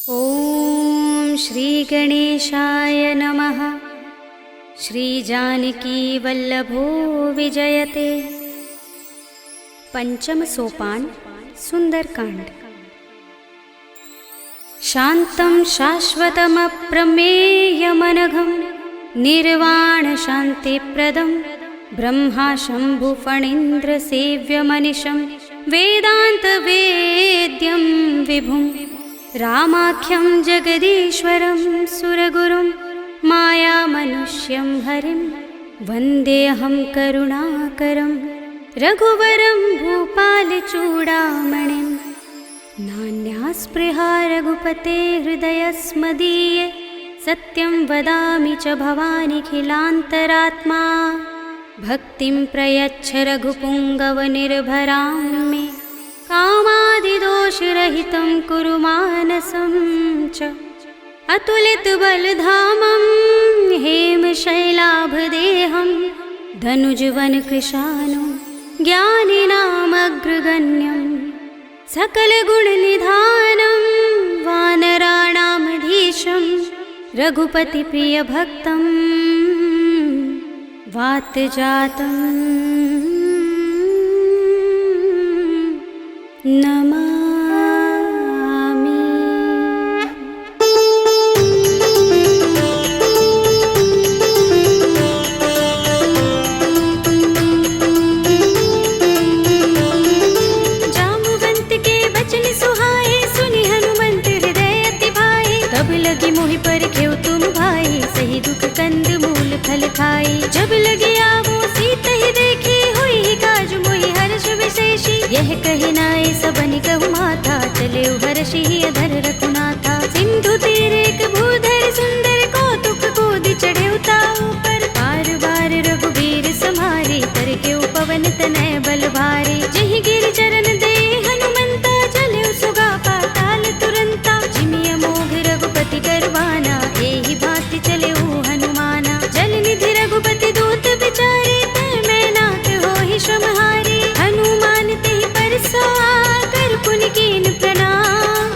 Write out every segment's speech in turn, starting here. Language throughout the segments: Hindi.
ॐ श्री गणेशाय नमः। श्री जानकी वल्लभो विजयते। पंचम सोपान सुंदरकांड। शान्तं शाश्वतमप्रमेयमनघं निर्वाण शान्तिप्रदं ब्रह्मा शम्भुफणीन्द्रसेव्यमनिशं वेदान्तवेद्यं विभुं रामाख्यं जगदीश्वरं सुरगुरुं मायामनुष्यं हरिं वन्देऽहं करुणाकरं रघुवरं भूपालचूडामणिं। नान्यास्पृहा रघुपते हृदयस्मदीये सत्यं वदामि च भवानिखिलान्तरात्मा। भक्तिं प्रयच्छ रघुपुङ्गवनिर्भरां मे कामादिदोषरहितं कुरु मानसं च। अतुलितबलधामं हेमशैलाभदेहं धनुजवनकृशानुं ज्ञानिनामग्रगण्यं सकलगुणनिधानं वानराणामधीशं रघुपतिप्रियभक्तं वातजातं नमामि। जामुवंत के बचन सुहाए सुनि हनुमंत हृदय अति भाए। तब लगी मोहि पर खेव तुम भाई सही दुख कंद मूल फल खाई। जब लगे आवो सीता ही देखी हुई काज मोहि हर्ष विशेषी। यह कही नाय सबनि कहु माथा चले हर्षि अधर रघुनाथा। सिंधु तीर एक भूधर सुंदर कौतुक कूदि चढ़े उताऊ पर। बार बार रघुबीर समारे तर के पवन तनय बल भारे। जहि गिर चरण दे हनुमंता चले सुगा पाताल तुरंता। जिमिय मोघ रघुपति करवाना एहि भांति चले हनुमाना। जल निधि रघुपति दूत बिचारे तय मैं नाथ होहि श्रमहारी। हनुमान तेहि परसा कर पुनि कीन प्रणाम।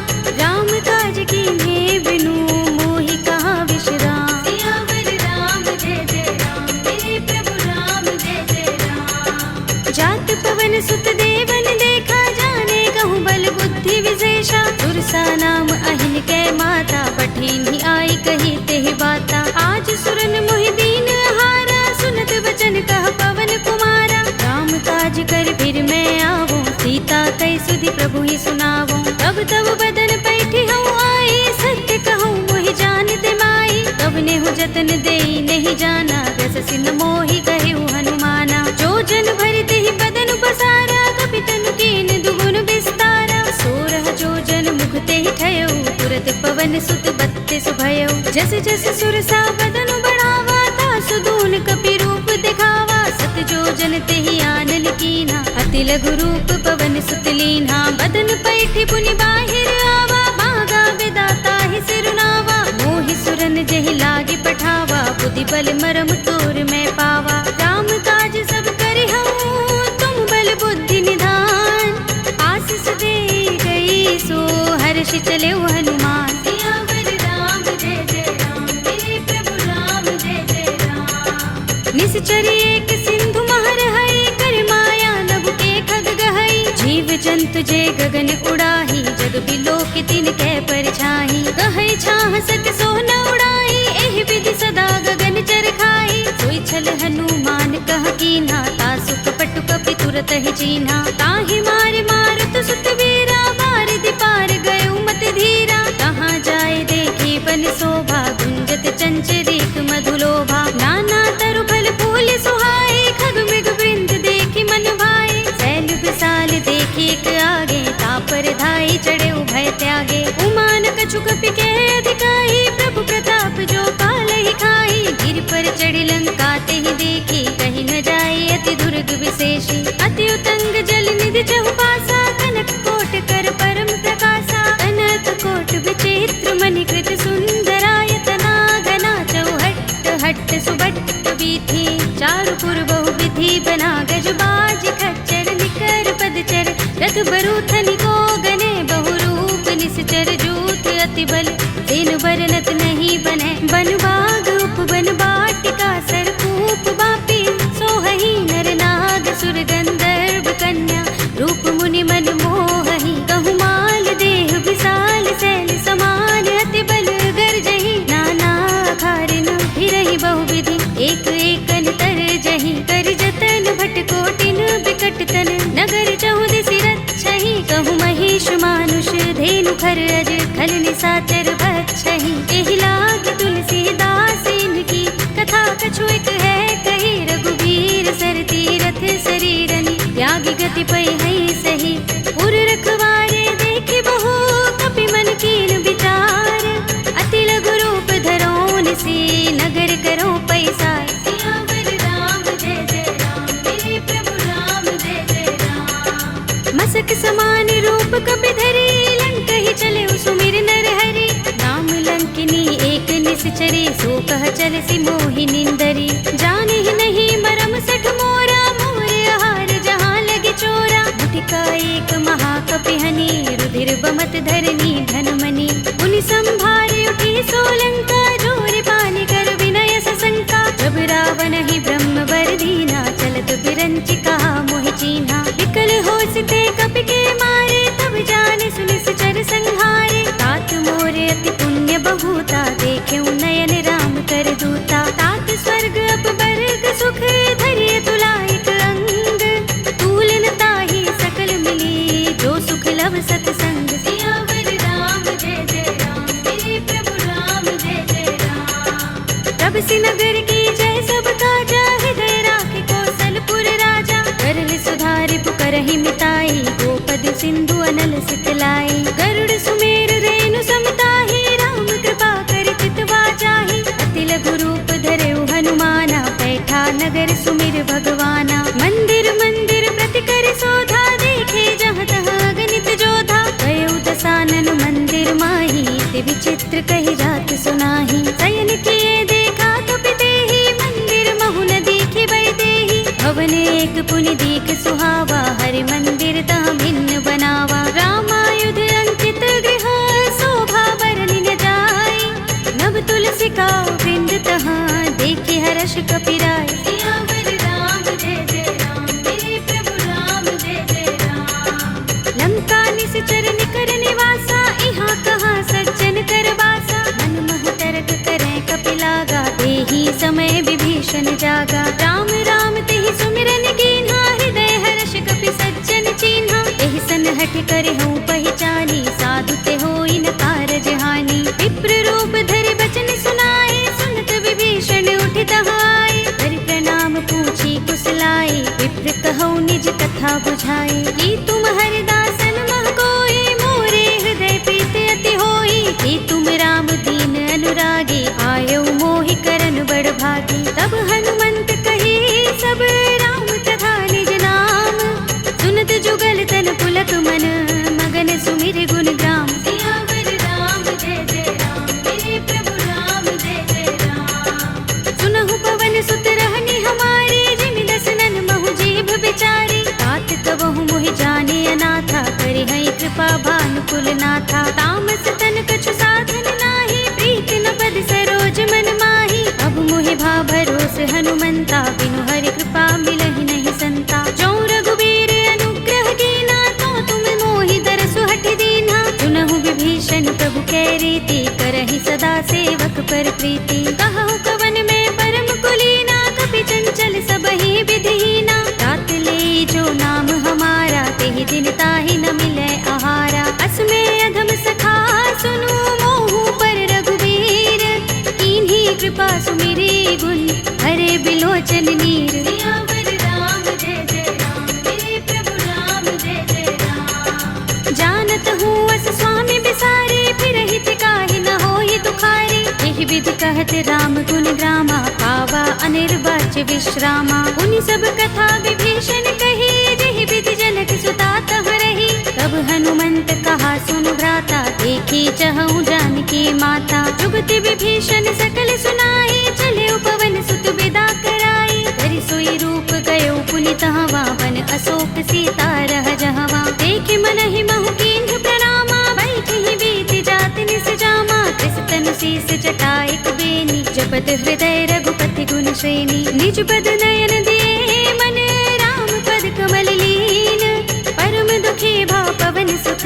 राम काज कीन्हे बिनु मोहि कहाँ विश्राम। सियावर राम जय जय राम मेरे प्रभु राम जय जय राम। जात पवन सुत देवन देखा जाने कहूँ बल बुद्धि विशेषा। सुरसा नाम अहिन कै माता पठिन ही आई कही तेहि बाता। आज सुरन मोहि दीन हारा सुनत वचन कह पवन कुमारा। राम काज कर फिर मैं आवो सीता कई सुधि प्रभु ही सुनावो। तब तब बदन पैठी हूँ आई सत्य कहूँ मोहि जान दे माई। तब नेहु जतन देई नहीं जाना रस सिंह मोहि कहु हनुमाना। जो जन भरि तेहि बदन पसारा कपितनु कीन दुगुन विस्तारा। सोरह जो जन मुख तेहि ठयउ तुरत पवन सुत बत्तीस भयउ। जस जस सुरसा बदन बढ़ावा तासु दून कपि रूप दिखावा। सत जो जन तेहि आनन कीन्हा अति लघु रूप पवन सुत लीन्हा। बदन पैठी पुनि बाहिर आवा भागा विदाता ही सिरुनावा। मोहि सुरन जहि लागे पठावा बुद्धि बल मरम तोर मैं पावा। राम काज सब करि हूँ तुम बल बुद्धि निधान। आशीष दे गई सो हर्षि चले हनुमान। सियावर राम जय जय राम मेरे प्रभु राम जय जय राम। निश्चर एक सिंधु महर हई कर माया नभ के खग गहई। जीव जंतु जे गगन उड़ाही जग बिलो के तिन कै परछाई। गहई छाह सक सो न उड़ाई एहि विधि सदा गगन चर खाई। सोई छल हनुमान कह कीन्हा तासु कपटु कपि तुरत ही चीन्हा। ताहि मारे मारुत सुत वीरा बारिधि पार गयो मत धीरा। कहाँ जाए देखी बन शोभा गुंजत चंचरीक मधुलोभा। नाना तरु फल फूल सुहाए खग मृग वृंद देखी मन भाए। शैल विशाल देखी एक आगे तापर धाई चढ़े भय त्यागे। उमान कछु कपि के अधिकाई प्रभु प्रताप जो काल ही खाई। गिर पर चढ़ी लंका तेहि देखी कहीं न जाए अति दुर्ग विशेषी। अति उतंग जल निधि चहुपासा कनक कोट कर परम प्रकाशा। कनक कोट विचित्र मणिकृत सुंदरायतना घना चौहट्ट हट्ट सुबट्ट बीथी। चारुपुर बहु विधि बना गज बाज खच्चर निकर पदचर। रथ बरूथनि को गने बहु रूप निश्चर जूथ अति अति बल तेन बरनत नहीं बने। बन बाग उपवन बाटिका सरकूप बापी सोहहि नर नाग सुर गंधर्व कन्या रूप मुनि मन मोहहि। कहु माल देह विशाल शैल समान अति बल गर्जहि। नाना खारिन फिरहि बहुविधि एक एकन तरजहि। कर जतन भट कोटिन बिकट तन नगर चहुदिस रक्षहि। कहु महिष मानुष धेनु खर अज खल निशाचर बक्षहि। एहि लाग तुलसीदास इनकी कथा कछु एक है कही। रघुबीर सर तीरथ शरीरनि त्यागी गति पै है सही। उर रखवारे देखे बहु कपि मन कीन विचार। अति लघु रूप धरौन से नगर करो पैसार। सियावर राम जय जय राम मेरे प्रभु राम जय जय राम। मसक समान रूप कपि धरे लंक ही चले सुमिर नर हरि। राम लंकिनी एक निश्चरे सो कह चल सी मोहि निंदरी। जाने ही नहीं मरम सठ मोरा मोर आहार जहाँ लगे चोरा। मुठिका एक महाकपिहनि रुधिर बमत धरनी धनमणि। मुनि संभारे उठी सोलंका जोर पानी कर विनय सशंका। जब रावण ही ब्रह्म वर दीना चलत बिरंचि कहा मोहि चीन्हा। विकल होसिते कपि के मारे तब जाने सुनिस चर संहारे। तात मोरे अति पुण्य बहुता देखे नयन राम कर दूता। तात स्वर्ग अपवर्ग सुख धरिय तुलायक अंग। तूलन ताहि सकल मिली जो सुख लव सतसंग। सियावर राम जय जय राम मेरे प्रभु राम जय जय राम। तब से नगर की जय सब काजा हृदय राखे कौशलपुर राजा। करल सुधारि पुकरहि मिताई गोपद सिंधु अनल सितलाई। गरुड़ सुमेर रेणु समताहि राम कृपा कर चितवा चाहि। अति लघु रूप धरेउ हनुमाना बैठा नगर सुमिर भगवाना। मंदिर मंदिर प्रति कर शोधा देखे जहाँ तहाँ गणित जोधा। गयउ दसानन मंदिर माही ते विचित्र कही जात सुनाही। शयन किए देखा कपि देहि मंदिर महु न दिखि बै देहि। भवन एक पुनि दीख सुहावा हरि मंदिर तह भिन्न बनावा। रामायुध अंकित गृह शोभा बरनि न जाय। नव तुलसी का वृंद तहाँ देखे हर्ष कपि राय। सियावर राम जय जय राम मेरे प्रभु राम जय जय राम। लंका निश्चर निकर निवासा इहाँ कहाँ सज्जन कर बासा। मन महु तरक करें कपि लागा देहि समय विभीषण जागा। राम राम तेहि सुमिरन कीन्हा हृदय हर्ष कपि सज्जन चीन्हा। एहि सन हठ करे हूँ पहचानी साधु ते होई न कारज हानि। विप्र रूप धरि बचन सुनाए सुनत विभीषण उठ तहाय। हरि प्रणाम पूछी कुशलाए विप्र कहौ निज कथा बुझाए। कि तुम हरिदासन मह कोई मोरे हृदय प्रीत अति होई। कि तुम राम दीन अनुरागी आयौ मोहि करन बड़ भागी। तब हनुमंत कही सब राम तथा निज नाम। सुनत जुगल तन पुलक मन मगन सुमिर गुण ग्राम। सियावर राम जय जय राम मेरे प्रभु राम जय जय राम। सुनहु पवन सुत रहनी हमारे जिमि दसनन महु जीभ बिचारी। तात कबहु मोहि जाने अनाथा करि हैं कृपा भानुकुल नाथा। तामस तन कछु साधन नाही प्रीत न पद सरोज मन माही। अब मोहि भा भरोस हनुमंता बिनु हरि कृपा मिलहि नहीं संता। जो रघुबीर अनुग्रह कीना तो तुम मोहि दरसु हठ दीन्हा। सुनहु विभीषण प्रभु कै रीति करहि सदा सेवक पर प्रीति। कहु कवन में परम कुलीना कपि चंचल सबहि विधिहीना। तात ले जो नाम हमारा तेहि दिन ताहि न मिलै आहारा। अस में अधम सखा सुनु मोहु पर रघुबीर। कीन्ही कृपा सुमिरी गुण हरे बिलोचन नीर। सियावर राम जय जय राम मेरे प्रभु राम जय जय राम। जानत हूँ अस स्वामी बिसारे फिर हित काहि न होहि दुखारे। एहि विधि कहत राम गुण ग्रामा पावा अनिर्वाच्य विश्रामा। उनि सब कथा विभीषण कही जेहि विधि जनक सुता तह रही। तब हनुमंत कहा सुनु भ्राता देखी चहु जानकी माता। जुगति विभीषण सकल सुनाई चले पवन सुत विदा कराई। धरि सोई रूप गयो पुनि तहवा वन अशोक सीता रह जहवा। देख मन ही महु कीन्ह प्रणामा बैठहि बीत जात निस जा। शीस जटायक बेनी, जपत हृदय रघुपति गुण श्रेणी। निज पद नयन दिए मन, राम पद कमल लीन। परम दुखी भाव पवन सुत,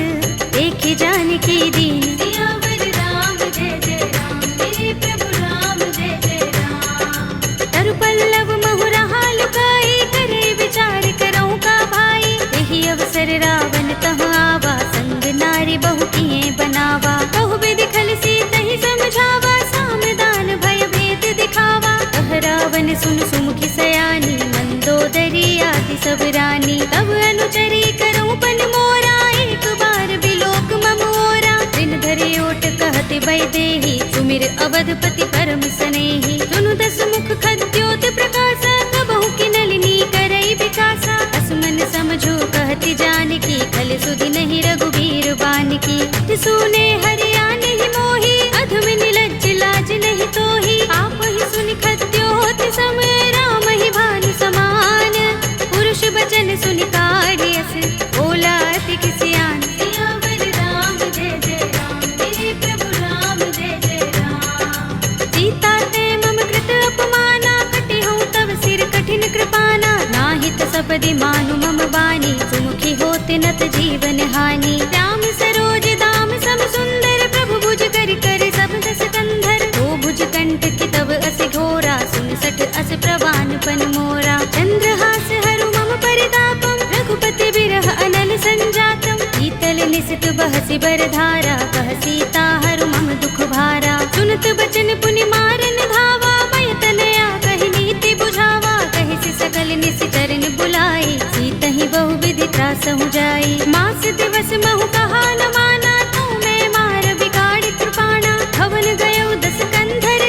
देखे जानकी दीन। सियावर राम जय जय राम, मेरे प्रभु राम जय जय राम। तरु पल्लव महु रहा लुकाई, करे विचार करो का भाई। यही अवसर रावण तह आवा, संग नारी बहु किए बनावा। बहु विधि खल सीतहि समझावा, सामदान भय भेद दिखावा। कह रावण सुन सुमुखी सयानी, मंदोदरी आदि सब रानी। तब अनुचरी करो पन मोरा, एक बार बिलोक मम ओरा। दिन धरे ओट कहते वैदेही, सुमिर अवधपति परम सनेही। सुनु दस मुख खद्योत प्रकाशा, कबहु की नलिनी करई विकासा। असमन समझो कहते जानकी, खल सुधि नहीं रघुबीर बानकी। सुने हरिया नहीं मोही, अधम निलज्ज लाज नहीं तोही। आप ही सुनि खद्योत सम, राम ही भानु समान। पुरुष बचन सुनि काढ़ियस, बोला अति किसियान। सियावर राम जय जय राम, मेरे प्रभु राम जय जय राम। सीता ते मम कृत अपमाना, कटे हूँ तव सिर कठिन कृपाना। नाहित सपदि मानु मम बानी, सुमुखी होते नत जीवन हानि। राम सरोज दाम सम सुंदर, प्रभु भुज कर कर सब दस कंधर। ओ भुज कंठ की तव अस घोरा, सुन सठ अस प्रवान पन मोरा। चंद्रहास हरु मम परितापम, रघुपति बिरह अनल संजातम। शीतल निसित बहसि बरधारा, कह सीता हरु मम दुख भारा। सुनत बचन पुनि मारन धावा, मय तनया कहि नीति बुझावा। कहि सि सकल निसिचरन बुलाई, सीतहि बहु विधि त्रासहु जाई। मास दिवस महु कहा न माना, तू मैं मार बिगाड़ कृपाणा। भवन गयो दस कंधर,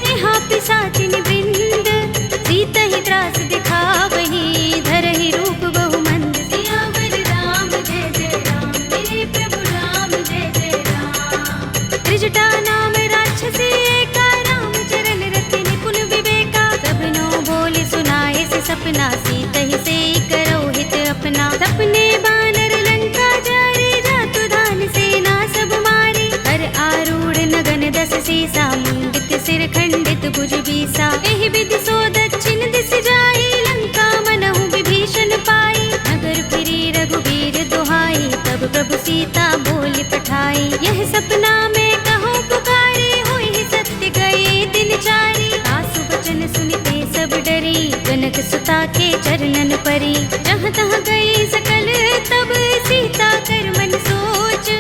यहाँ पिशाचिनि वृंद। सीतहि त्रास दिखावही, धरहि रूप बहु मंद। सियावर राम जय जय राम, मेरे प्रभु राम जय जय राम। त्रिजटा नाम राक्षसी एका, राम चरण रति निपुण विवेका। सबनो बोले सुनाए से सपना, सीतहि से करो हित अपना। सपने बानर लंका जारे, जातु धान सेना सब मारे। हर आरूढ़ नगन दस सीसा, मुंडित सिर खंडित भुज बीसा। एहि विधि सो दक्षिण दिस जाई, लंका मनहु विभीषण पाई। नगर फिरी रघुबीर दुहाई, तब प्रभु सीता बोली पठाई। यह सपना में कहो पुकारे, होई सत्य गए दिन चारी। आसु वचन सुनते सब डरी, जनक सुता के चरणन परी। जहाँ तहाँ गई सकल तब, सीता कर मन सोच।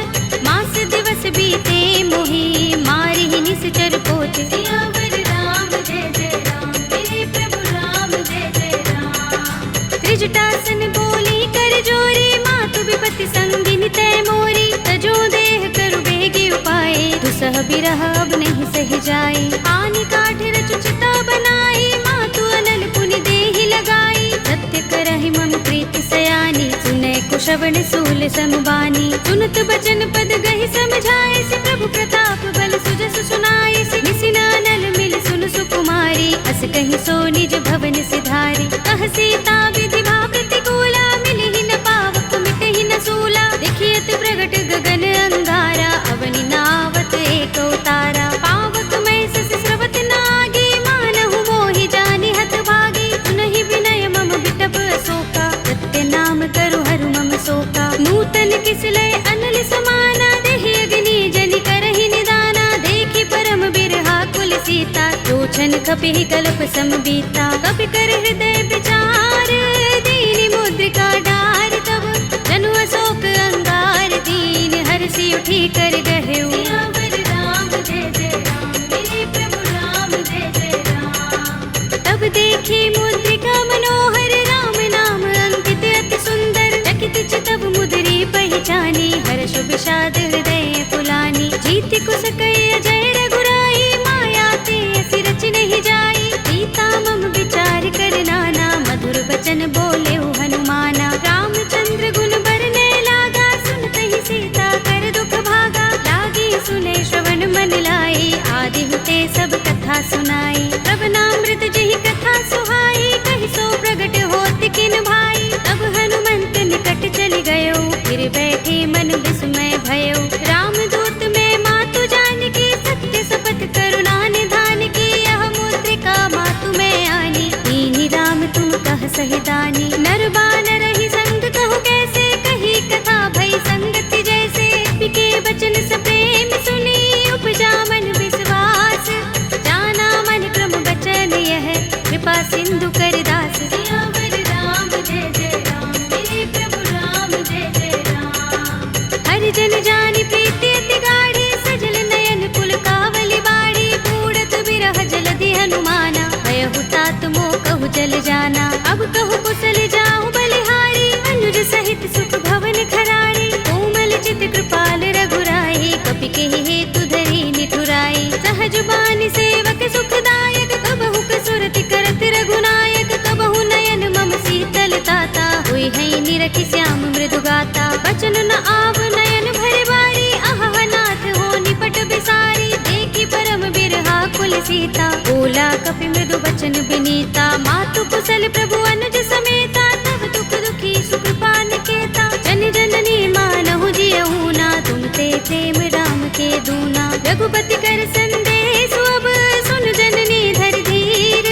मास दिवस बीते मोही, मारी ही निश्चर पोच। सियावर राम जय जय राम, मेरे प्रभु राम जय जय राम। त्रिजटासन बोली कर जोरी, मातु विपति संगिनी तै मोरी। तजो देह करु बेगी उपाय, दुसह बिरह अब नहीं सही जाए। आनि काठ रचु चिता बनाई, मातु अनल पुनि देहि लगाई। सत्य करहि मम प्रीति सयानी, सुनै कुशवन सूल समबानी। सुनत बचन पद गहि समझाए, से प्रभु प्रताप बल सुजस सुनाए। से निसिना नल मिल सुन सुकुमारी, अस कहि सो निज भवन सिधारी। कह सीता विधि भा प्रतिकूला, मिलि ही न पावक मिटहि न सूला। देखियत प्रगट गगन अंगारा, अवनि नावत एक उतारा। पावक मैं सस स्रवत नागी, मानहु मोहि जानि हत भागी। सुनहि विनय मम बिटप अशोका, सत्य नाम करु हरु मम शोका। नूतन किसलय अनल समाना, देहि अग्नि जनि करहि निदाना। देखि परम बिरहा कुल सीता, लोचन कपिहि कल्प सम बीता। कपि कर हृदय विचार, दीनि मुद्रिका डार। तब जनु अशोक अंगार, दीन हरषि उठी कर गहेउ। सियावर राम जय जय राम, मेरे प्रभु राम जय जय राम। तब देखी मुद्रिका मनोहर, राम नाम अंकित अति सुंदर। चकित चितव मुद्री पहचानी, हर्ष विषाद हृदय फुलानी। जीति कुस कई अजय रघुराई, माया ते असी रच नहीं जाई। सीता मम विचार कर नाना, मधुर वचन बोले हनुमाना। रामचंद्र गुण बरने लागा, सुनते ही सीता कर दुख भागा। के हेतु धरी निठुराई। सहज बानी सेवक सुखदायक, कबहु कसुरति करत रघुनायक। कबहु नयन मम शीतल ताता, हुई है निरखि श्याम मृदु गाता। बचन न आव नयन भरे बारी, आहा नाथ हो निपट बिसारी। देखी परम बिरहा कुल सीता, बोला कपि मृदु बचन बिनीता। मातु कुशल प्रभु अनुज समेता, तब दुख दुखी सुकृपा निकेता। जन जननी मानहु जियहु ना, तुम ते प्रेम राम के दूना। रघुपति कर संदेश अब सुन जननी धर धीर।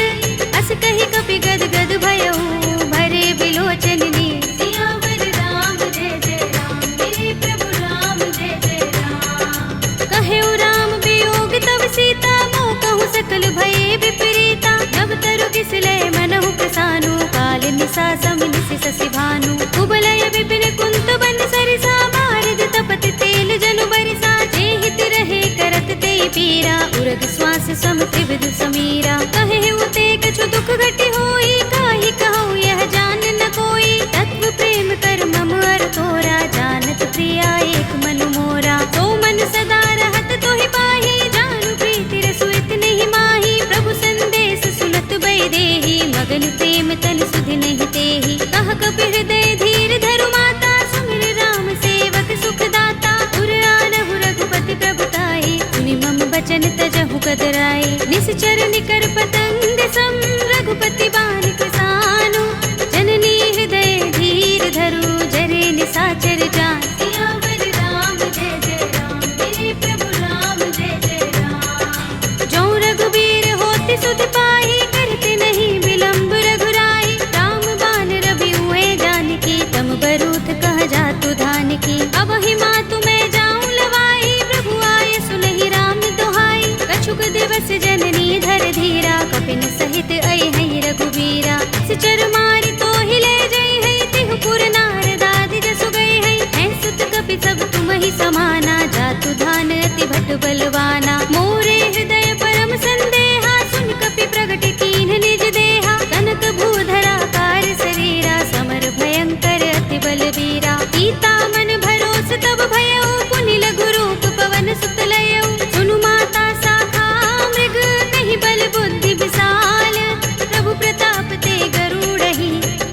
अस कहि कपि गद गद भयहु, भरे बिलोचन नीर। सियावर राम जय जय राम, मेरे प्रभु राम जय जय राम। कहेउ राम वियोग तब सीता, मोह कहूँ सकल भये विपरीता। नव तरु किसले मनहु प्रसानु, काल निसा समिनिसि शशि भानु। कुबलय विपिन कुंत बन सरिसा, बारिद तपत तेल जनु बरिसा। जे हित रहे करत ते पीरा, उरग श्वास सम त्रिविध समीरा। कहेउ ते कछु दुख घटि होई, काहि कहूँ यह जान न कोई। तत्व प्रेम कर मम अर तोरा, जानत प्रिया एक मनु मोरा। तो मन सदा रहत तोहि पाहि, जानु प्रीति रसु इतने माही। प्रभु संदेश सुनत बै देहि, मगन प्रेम तन सुधि नहीं तेहि। कह कपि हृदय धीर धरु माता, सुमिर राम सेवक सुख दाता। उर आनहु रघुपति प्रभुताई, सुनि मम बचन तजहु कदराई। निश्चर निकर पतंग सम, रघुपति बानिक सानु। जननी हृदय धीर धरु, जरे निसाचर जान। सियावर राम जय जय राम, मेरे प्रभु राम जय जय राम। जो रघुबीर होति सुध पाहि, करते नहीं विलंब रघुराई। राम बान रवि हुए जानकी, तम बरूथ कह जातु धानकी। अब ही मातु मैं जाऊं लवाई, प्रभु आय सुनहि राम दोहाई। कछुक दिवस जननी धर धीरा, कपिन सहित अइ है रघुबीरा। सिचर मारि तो ही ले जई है, तिहु पुर नारद आदि जसु गए है। हैं सुत कपि सब तुम ही समाना, जातु धान अति भट बलवाना। मोरे हृदय परम संदेहा, सुन कपि प्रगट कीन्ह निज देहा। कनक भूधरा कार शरीरा, समर भयंकर अति बलवीरा। सीता मन भरोस तब भयउ, पुनि लघु रूप पवन सुत लयउ। सुनु माता शाखा मृग, नहीं बल बुद्धि विशाल। प्रभु प्रताप ते गरुड़हि,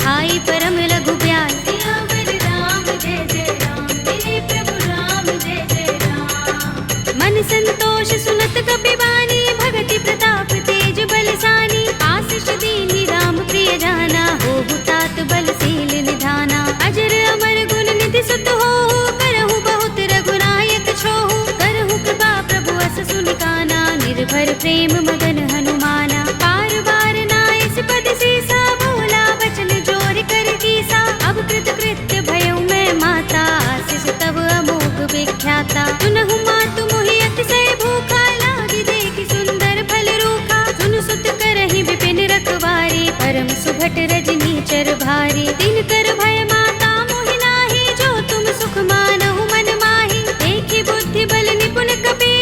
आई परम लघु ब्याल। सियावर राम जय जय राम, मेरे प्रभु राम जय जय राम। मन संतोष सुनत कपि बानी, भगति प्रताप तेज बलसानी। आशीष दीनी राम प्रिय जाना, होहु तात बलशील निधाना। अजर अमर गुण निधि सुत होहु, करहु बहुत रघुनायक छोहु। करहु कृपा प्रभु अस सुनि काना, निर्भर प्रेम मगन हनुमाना। बार बार नाइस पद सीसा, बोला बचन जोर कर कीसा। अब कृत कृत्य भयउ मैं माता, आशीष तब अमोघ विख्याता। सुनहु मातु मोहि अतिशय भूखा, लागी देखि सुंदर फल रूखा। सुनु सुत करहि विपिन रखवारी, परम सुभट रजनी चर भारी। दिन कर भय माता मोहि नाही, जो तुम सुख मानहु मन माही। देखि बुद्धि बल निपुण कपि,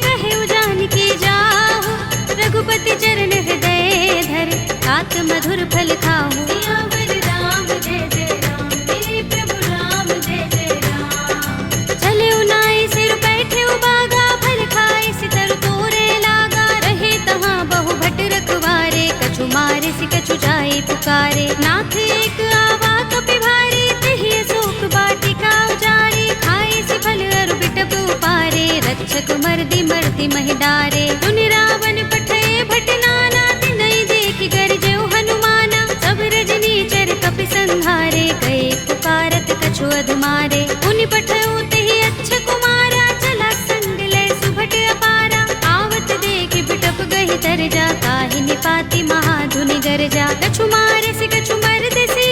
कहेउ जानकी जाहु। रघुपति चरण हृदय धर, तात मधुर फल खाहु। सियावर राम जय जय राम, मेरे प्रभु राम जय जय राम। चले उनाई सिर बैठे उबागा, फल खाए सितर तोरे लागा। रहे तहाँ बहु भट रखवारे, कछु मारे सि कछु जाए पुकारे। नाथ एक आवा कपि भारी, तिहि अशोक वाटिका उजारी। खाए सि फल अरु बिटप उपारे, रक्षक मर्दि मर्दि महि डारे। सुनि रावण पठय भट नाना, तिनहि देखि गरजेउ हनुमाना। सब रजनी चर कपि संहारे, गए पुकारत कछु अधमारे। पुनि पठउ तेहि अच्छ कुमारा, चला संग लय सुभट अपारा। आवत देखि बिटप गहि तरजा, काहि निपाति महाधुनि गरजा। कछु मारे सि कछु मरदेसि,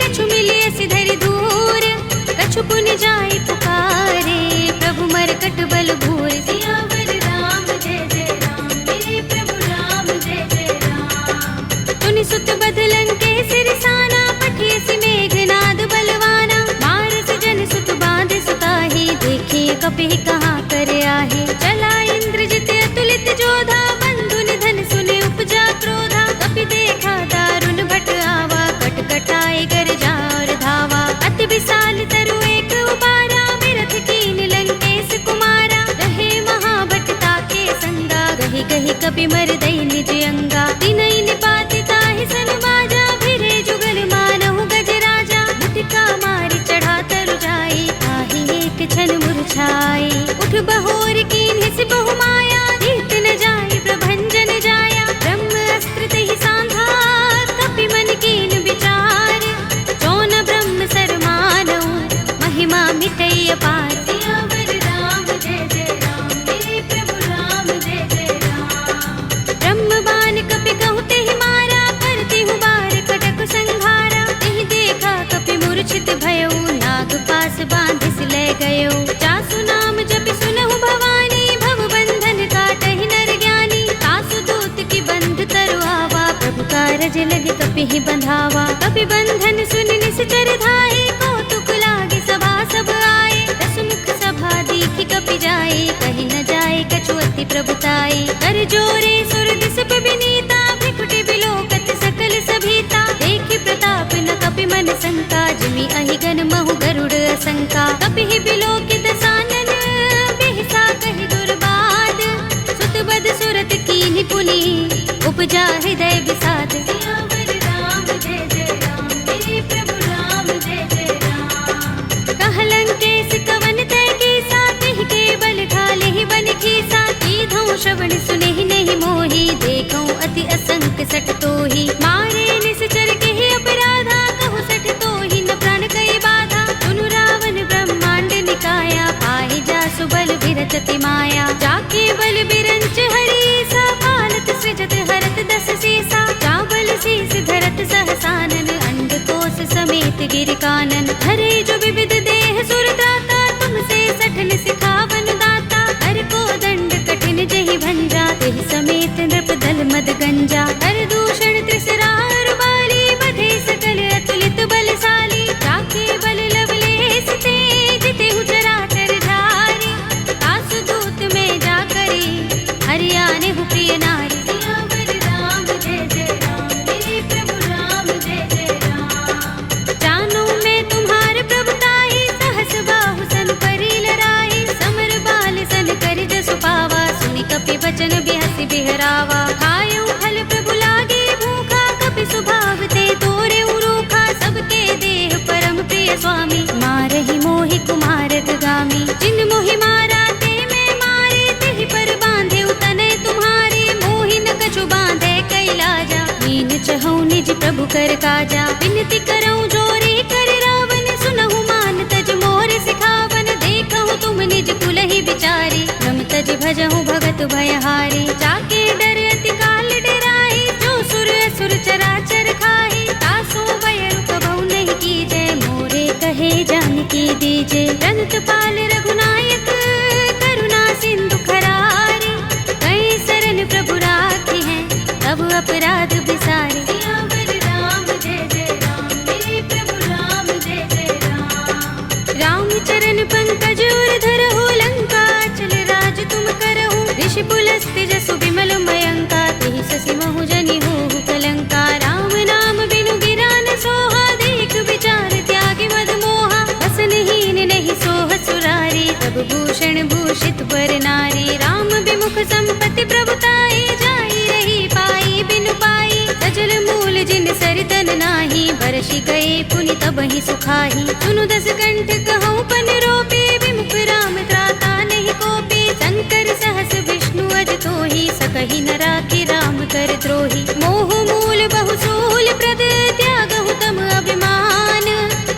कछु मिलिए सि धरि धूर। कछु पुनि जाई पुकारे, प्रभु मरकट बल भूर। सियावर राम जय जय राम, कपि मर दई निज अंगा। तिनहि निपात ताहि सन बाजा, भिरे जुगल मानहु गज राजा। मुटिका मारि चढ़ा तरु जाई, ताहि एक क्षण मुरझाई। उठ बहोर कीन्हि सि बहु माया, जीत न जाई प्रभंजन जाया। ब्रह्म अस्त्र तहि सांधा, कपि मन कीन विचार। जौन ब्रह्म सर मानहु, महिमा मिटई अपार। सियावर राम जय जय राम, मेरे प्रभु राम जय जय राम। ब्रह्म बाण कपि कहु तेहि मारा, करति हूँ बार कटक संघारा। तेहि देखा कपि मूर्छित भयउ, नाग पास बांधिस ले गयो। जासु नाम जपि सुनहु भवानी, भव बंधन काटहि नर ज्ञानी। तासु दूत की बंध तरु आवा, प्रभु कारज लगे कपि ही बंधावा। कपि बंधन सुनि निश्चर धाये, कौतुक लागे सभा सब आए। दस मुख सभा दीखि कपि जाए, कहि न जाए कछु अति प्रभुताई। कर जोरे सुर दिस विनीता, भ्रिकुटि बिलोकत सकल सभीता। देखि प्रताप न कपि मन शंका, जिमि अहिगन महु गरुड़ असंका। कपि ही बिलोकित सानन, बिहसा कहि दुर्बाद। सुत बद सुरत कीन्हि पुनि, उपजा हृदय विषाद। सियावर राम जय जय राम, मेरे प्रभु राम जय जय राम। कहलंकेश कवन तय कीसा, तिहि के बल ढालेहि बन खीसा। कीधौं श्रवण सुनेहि नहीं मोहि, देखौं अति असंक सठ तोहि। मारे निश्चर केहि अपराधा, कहु सठ तोहि न प्राण कई बाधा। सुनु रावण ब्रह्मांड निकाया, पाहि जासु बल बिरचति माया। जाके बल बिरंच हरीसा, पालत सृजत हरत दस सीसा। चावल शीस धरत सहसानन, अंडकोश समेत गिर कानन। धरे जो विविध देह सुर त्राता, तुमसे सठन सिखावन दाता। हर को दंड कठिन जहि भंजा, तेहि समेत नृप दल मद गंजा। हर दूषण त्रिसरार बाली, बधे सकल अतुलित बलशाली। जाके बल लवलेस ते, जितेहु चराचर धारी। तासु दूत में जा करी, हरियाने हु प्रिय नारी। सियावर राम जय जय राम, मेरे प्रभु राम जय जय राम। जानो मैं तुम्हार प्रभुताई, सहस बाहु सन करी लड़ाई। समर बाल सन करि जसु पावा, सुनि कपि बचन बिहसि बिहरावा। खायउ फल प्रभु लागे भूखा, कपि सुभाव ते तोरे उरूखा। सबके देह परम प्रिय स्वामी, मारहि मोहि कुमारक गामी। जिन मोहि मारा ते मैं मारे, तेहि पर बांधे तनय तुम्हारे। मोहि न कछु बांधे कैलाजा, मीन चहु निज प्रभु कर काजा। विनती करऊं जोरे कर रावण, सुनहु मान तज मोर सिखावन। देखहु तुम निज कुलहि बिचारी, रम तज भजहु भगत भयहारी। जाके डर अति काल डराई, जो सुर असुर चराचर खाई। तासो बयरु कबहु नहीं कीजै, मोरे कहे जानकी दीजे। रंत पाल रघुनायक, करुणा सिंधु खरारी। कई सरन प्रभु राखी हैं, तब अपराध बिसारे। सियावर राम जय जय राम, मेरे प्रभु राम जय जय राम। राम चरण पंकज उर धरहु, लंका चल राज तुम करहु। ऋषि पुलस्त्य जसु विमल मयंका, तेहि ससि महु जनि होहु कलंका। राम नाम बिनु गिरा न सोहा, देख विचार त्यागी मद मोहा। बसनहीन नहीं सोह सुरारी, तब भूषण भूषित बर नारी। राम विमुख संपत्ति प्रभुताई, जाई रही पाई बिनु पाई। सजल मूल जिन सरितन नाही, बरषि गए पुनि तबहि सुखाही। सुनु दस कंठ कहऊँ पन रोपे, विमुख राम त्राता नहीं कोपे। शंकर सहस विष्णु अज तोहि, सकहि न राखि राम कर द्रोही। मोह मूल बहु सूल प्रद, त्यागहु तम अभिमान।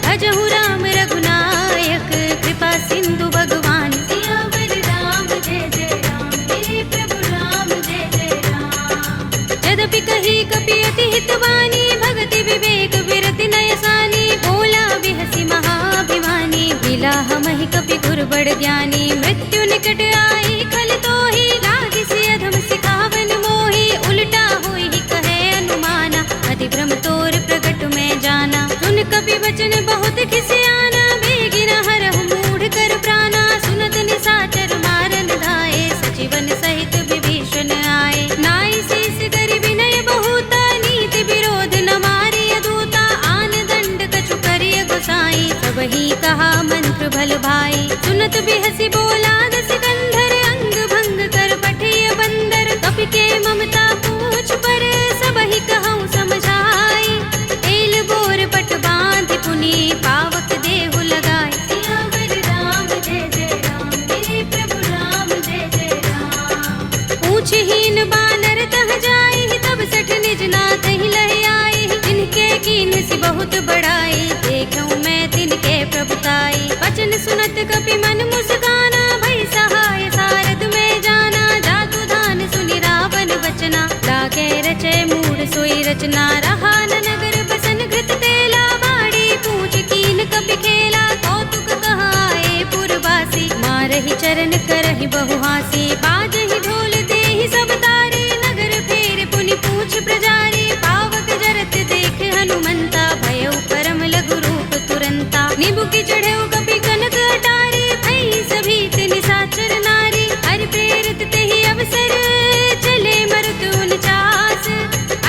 भजहु राम रघुनायक, कृपा सिंधु भगवान। सियावर राम जय जय राम, मेरे प्रभु राम जय जय राम। यद्यपि कही कपि अति हितवानी, भगति विवेक विरति नय सानी। बोला बिहसि महाभिमानी, मिला हमहि कपि गुर बड़ ज्ञानी। मृत्यु निकट आई खल तोहि, लागिसि अधम सिखावन मोहि। उल्टा होई कहे अनुमाना, अधिभ्रम तोर प्रगट में जाना। सुन कपि वचन बहुत खिसियाना, बेगी न हरहु मूढ़ कर प्राणा। सुनत निशाचर मारन धाये, सजीवन सहित विभीषण आए। नाई शीस करि विनय बहुता, नीति विरोध न मारिय दूता। आन दंड कछु करिय गोसाई, सबहि कहा मंत्र भल भाई। सुनत बिहसि बोला दस कंधर, अंग भंग कर पठिय बंदर। कपि के तीन बानर तह जाई, तब सठ निज नाथ ही लह आई। इनके कीन सी बहुत बड़ाई, देखूं मैं तिनके प्रभुताई। वचन सुनत कपि मन मुस्काना, भई सहाय सारद में जाना। जातु धान सुनि रावण वचना, लागे रचे मूढ़ सोई रचना। रहा न नगर बसन घृत तेला, बाड़ी पूछ कीन कपि खेला। कौतुक कहाए पुरवासी, मारहि चरण करहि बहु हासी। बाजहि ढोल देहि सब तारी, नगर फेर पुनि पूछ प्रजारी। पावक जरत देख हनुमंता, भयउ परम लघु रूप तुरंता। निबुकि चढ़ेउ कपि कनक अटारी, भई सभीत निशाचर नारी। हरि प्रेरित तेहि अवसर, चले मरुत 49।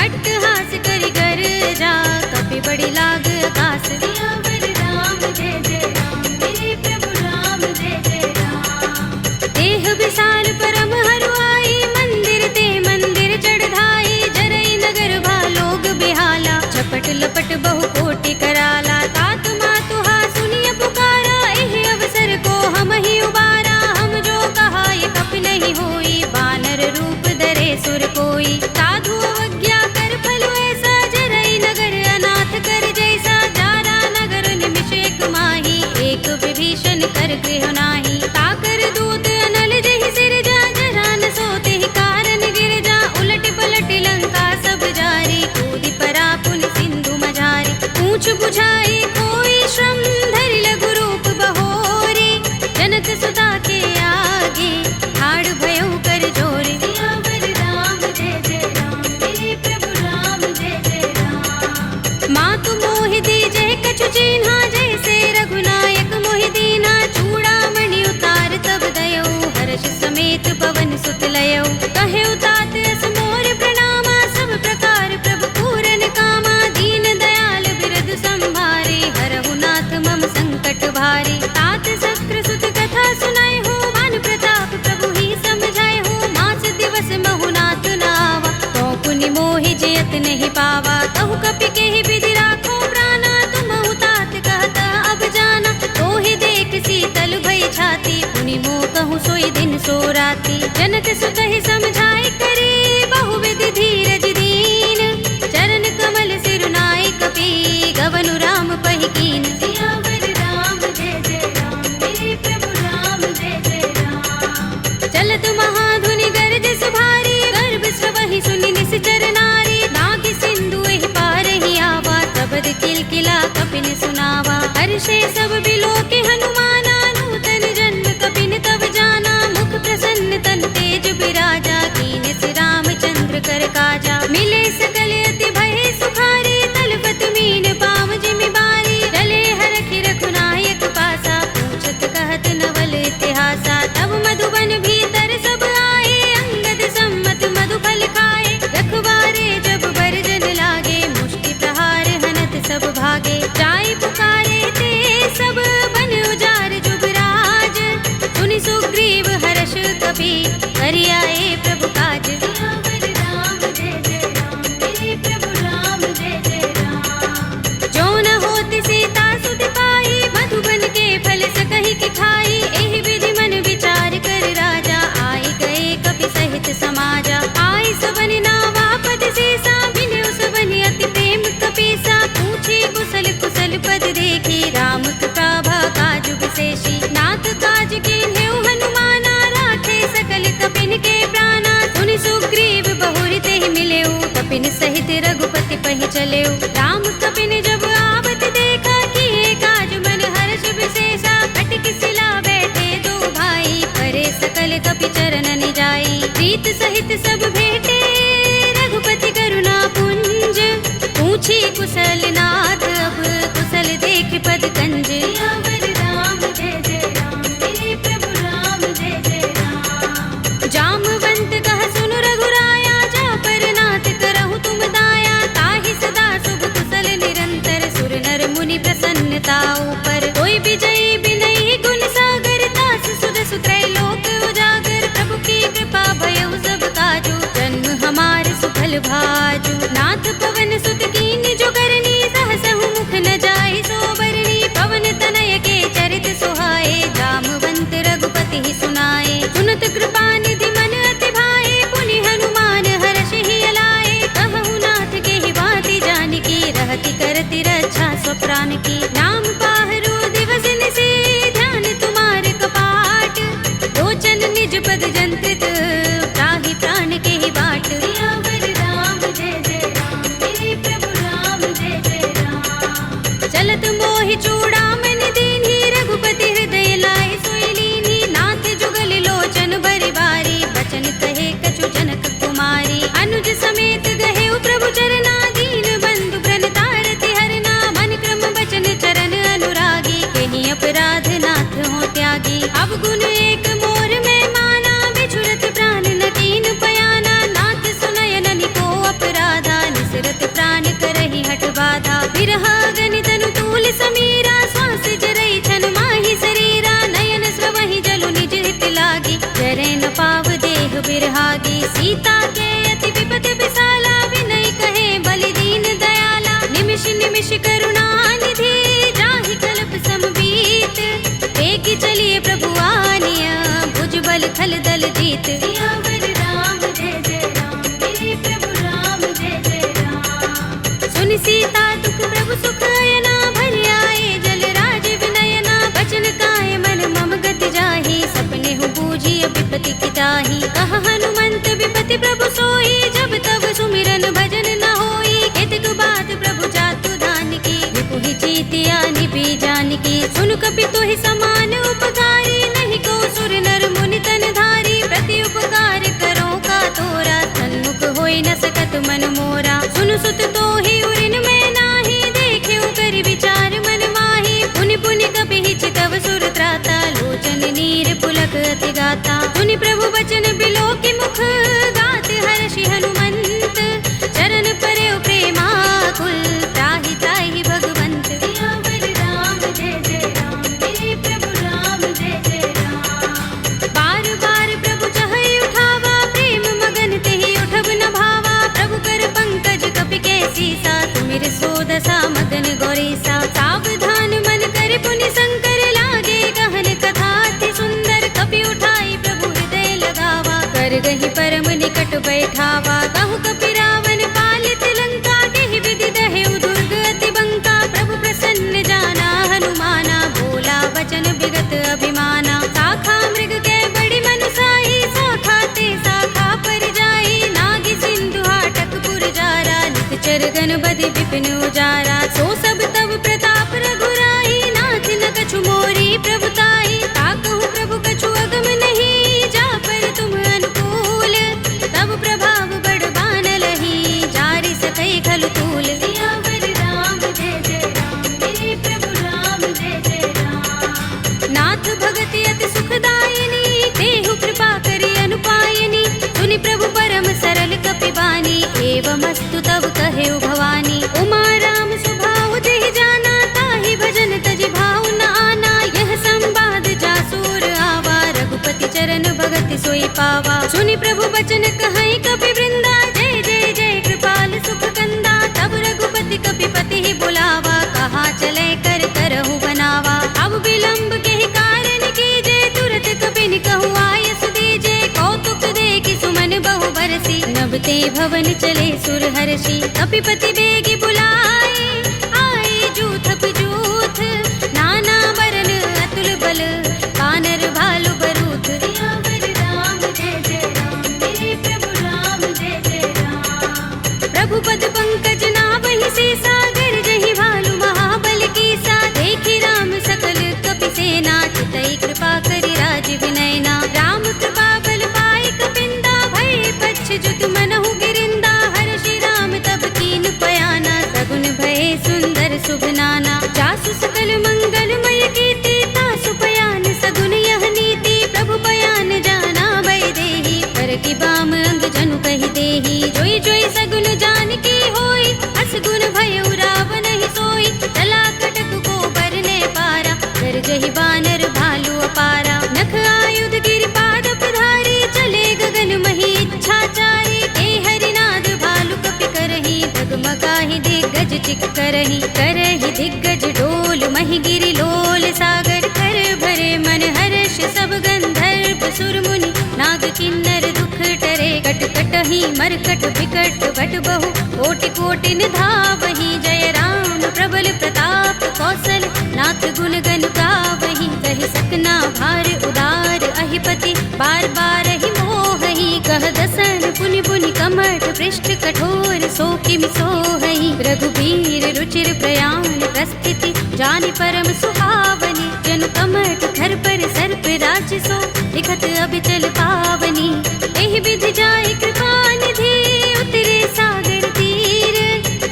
अट्टहास करि गर्जा, कपि बड़ी लाग आकाश। सियावर राम जय जय राम, मेरे प्रभु राम जय जय राम। देह विशाल परम हरुआई, मंदिर ते मंदिर चढ़ाई। जरई नगर भालोग बिहाला, झपट लपट बहु कोटि कराला। तात मातुहा सुनिय पुकारा, एहि अवसर को हम ही उबारा। हम जो कहा ये कपि नहीं होई, बानर रूप धरे सुर कोई। साधु अवज्ञा कर फल ऐसा, जरई नगर अनाथ कर जैसा। जारा नगर निमिष एक माही, एक विभीषण कर गृह नाही। ताकर दूत अनल जहि सिरजा, जरा न सोते ही कारण गिरजा। उलट पलट लंका सब जारी, कूदि परा पुनि सिंधु मझारी। पूछ बुझाई कोई श्रम, धरि लघु रूप बहोरी। जनक सुता के आगे, ठाड़ भयउ कर जोरी। सियावर राम जय जय राम, मेरे प्रभु राम जय जय राम। मातु मोहि दीजै कछु चिन्हा, जैसे रघुनायक मोहि दीन्हा। चूड़ामणि उतार तब दयौ, हर्ष समेत पवन सुत लयौ। कहेउ तात अस मोर प्रणामा, सब प्रकार प्रभु पूरन कामा। दीन दयाल बिरधु संभारे, हरहु नाथ मम संकट भारे। तात शक्र सुत कथा सुनाए हो, भानु प्रताप प्रभु ही समझाए हो। मास दिवस महु नाथ नावा, तो पुनि मोहि जयत नहीं पावा। कहु कपि केहि विधि राखो प्राणा, तुमहु तात कहता अब जाना। तोहि देख शीतल भई छाती, पुनि मोह कहूँ सोई दिन सो राती। जनक सुतहि समझाई करे, बहु विधि धीरज दीन। चरण कमल सिरुनाई कपि, गवनु राम पहि कीन। सियावर राम जय जय राम, मेरे प्रभु राम जय जय राम। चलत महाधुनि गरज सुभारी, गर्भ स्रवहि सुनि निश्चर नारी। नागि सिंधु एहि पार ही आवा, सबद किलकिला कपिन सुनावा। हर्षे सब बिलोके हनुमाना, नूतन जन्म कपिन तब जाना। मुख प्रसन्न तन तेज बिराजा, कीन सि रामचंद्र कर काजा। मिले सकल अति भय सुखारी, तलपत मीन पाव जिमि बारी। चले हरखि रघुनायक पासा, पूछत कहत नवल इतिहासा। तब मधुबन भीतर सब आए, अंगद सम्मत मधु फल खाए। रखवारे जब बरजन लागे, मुष्टि प्रहार हनत सब भागे। जाई पुकारे ते सब, बन उजार जुबराज। सुनि सुग्रीव हर्ष कपि, करि आए प्रभु काज। सियावर राम जय जय राम, मेरे प्रभु राम जय जय राम। जो न होत सीता सुत पाई, मधुबन के फल सकहि कि खाई। एहि विधि मन विचार कर राजा, आई गए कपि सहित समाजा। आई सबनि नावा पद सीसा, मिलेउ सबनि अति प्रेम कपीसा। पूछे कुशल कुशल पद देखी, राम कृपा काजु विशेषी। नाथ काज कीन्हेउ हनुमाना, राखे सकल कपिन के प्राणा। सुनि सुग्रीव बहुरि तेहि मिलेउ, कपिन सहित रघुपति पहि चलेउ। राम कपिन जब आवत देखा, किए काज मन हर्ष विशेषा। कटक सिला बैठे दो भाई, करे सकल कपि चरण जाई। प्रीत सहित सब भेटे, रघुपति करुणा पुंज। पूछी कुशल नाथ, अब कुशल देख पद कंज। सियावर राम जय जय राम, मेरे प्रभु राम जय जय राम। जामवंत कह सुनु रघुराया, जा पर नाथ करहु तुम दाया। ताहि सदा शुभ कुशल निरंतर, सुर नर मुनि प्रसन्नता ऊपर। कोई विजयी बिनहि गुण सागर, तास सुध सुत्रय लोक उजागर। प्रभु की कृपा भयउ सब काजू, जन्म हमार सुफल भाजू। नाथ पवन सुत कीन्ह जो करनी, दल जीत। सियावर राम जय जय राम, मेरे प्रभु राम जय जय राम। सुन सीता दुख प्रभु सुख अयना, भर आए जल राजीव नयना। बचन काय मन मम गति जाहि, सपने हूँ बूझी विपति की ताहि। कहा हनुमंत विपति प्रभु सोई, जब तब सुमिरन भजन न होई। केतक बात प्रभु जातु धान की, विपुहि जीतिया निपि जानकी। सुन कपि तुहि समान उपकारी, नहीं को सुर नर मुनि तन धारी। प्रति उपकार करो का तोरा, सन्मुख होई न सकत मन मोरा। सुन सुत तोहि उरिन में नाही, देखेउ करि विचार मन माही। पुनि पुनि कपि चितव सुर त्राता, लोचन नीर पुलक अति गाता। सुनि प्रभु बचन बिलोकि मुख, गात हर्षि हनुमंत। चरण परयो प्रेमाकुल, त्राहि त्राहि भगवंत। सियावर राम जय जय राम, मेरे प्रभु राम जय जय राम। बार बार प्रभु चहई उठावा, प्रेम मगन तेहि उठब न भावा। प्रभु कर पंकज कपि के सीसा, सुमिर सोदसा मगन गौरीसा। सावधान मन कर पुनि शंकर, लागे गहन कथा अति सुंदर। कपि उठाई प्रभु हृदय लगावा, कर गहि परम निकट बैठावा। कहु कपि रावण पालित लंका, केहि विधि दहेउ दुर्ग अति बंका। प्रभु प्रसन्न जाना हनुमाना, बोला वचन विगत अभिमाना। शाखा मृग के बड़ी मनुसाही, शाखा ते शाखा पर जाई। नागी सिंधु हाटक पुर जारा, निकचर गन बदि विपिन उजारा। सो सब तब प्रताप रघुराई, नाथ न कछु मोरी प्रभुताई। ताकहु प्रभु कछु अगम नहीं, जा पर तुम अनुकूल। तब प्रभाव बड़ बानलहि, जारि सकई खलु तूल। सियावर राम जय जय राम, मेरे प्रभु राम जय जय राम। नाथ भगति अति सुखदायिनी, देहु कृपा करि अनुपायिनी। सुनि प्रभु परम सरल कपि बानी, एवमस्तु तब कहेउ भवानी। उमा राम स्वभाव जेहि जाना, ताहि भजन तजि भाव न आना। यह संवाद जासुर आवा, रघुपति चरण भगति सोई पावा। सुनि प्रभु बचन कहई कपि वृंदा, जय जय जय कृपाल सुख कंदा। तब रघुपति कपि पति ही बुलावा, कहा चले कर करहु बनावा। अब विलंब केहि कारण कीजे, तुरत कपि कहु आयस दीजे। कौतुक देखि सुमन बहु बरसी, नभ ते भवन चले सुर हर्षि। कपिपति बेगी बुलाए, आए जूथप जूथ। नाना बरन अतुल बल, कानर भालु बरूथ। सियावर राम जय जय राम, मेरे प्रभु राम जय जय राम। प्रभु पद पंकज नावहि सीसा, गरजहि भालु महाबल कीसा। देखि राम सकल कपि सेना, चितई कृपा करि राजीव नयना। राम कृपा बल पाई कपिंदा, भय पच्छ जुत मनहु गिरिंदा। हर्षि राम तब कीन पयाना, सगुन भय सुंदर शुभ नाना। जासु सकल मंगलमय कीर्ति, तासु पयान सगुन यह नीति। प्रभु पयान जाना भय देहि, कर की बाम अंग जनु कहि देहि। जोई जोई सगुन जानकी होई, अस गुण भयउ रावण ही सोई। चला कटक को बरने पारा, गरजहि बानर भालु अपारा। नख आयुध गिरिपाद पधारी, चले गगन मही इच्छाचारी। के हरिनाद भालु कपि करहि, डगमगाहि दिग्गज चिक करहि। करहि दिग्गज डोल महि गिरि लोल सागर। कर भरे मन हर्ष सब गंधर्व सुर मुनि, नाग किन्नर दुख टरे। कट कटहि मरकट बिकट बट बहु, कोटि कोटि निधावहि। जय राम प्रबल प्रताप कौशल, नाथ गुण गन गावहि। कहि सकना भार उदार अहिपति, बार बार ही मोहहि। कह दसन पुनि पुनि कमठ, पृष्ठ कठोर सो किमि सोहहि। रघुबीर रुचिर प्रयाण प्रस्थिति, जानि परम सुहावनी। जनु कमठ धर पर सर्प राजसो, लिखत अबिचल पावनी। एहि विधि जाय कृपा निधि, उतरे सागर तीर।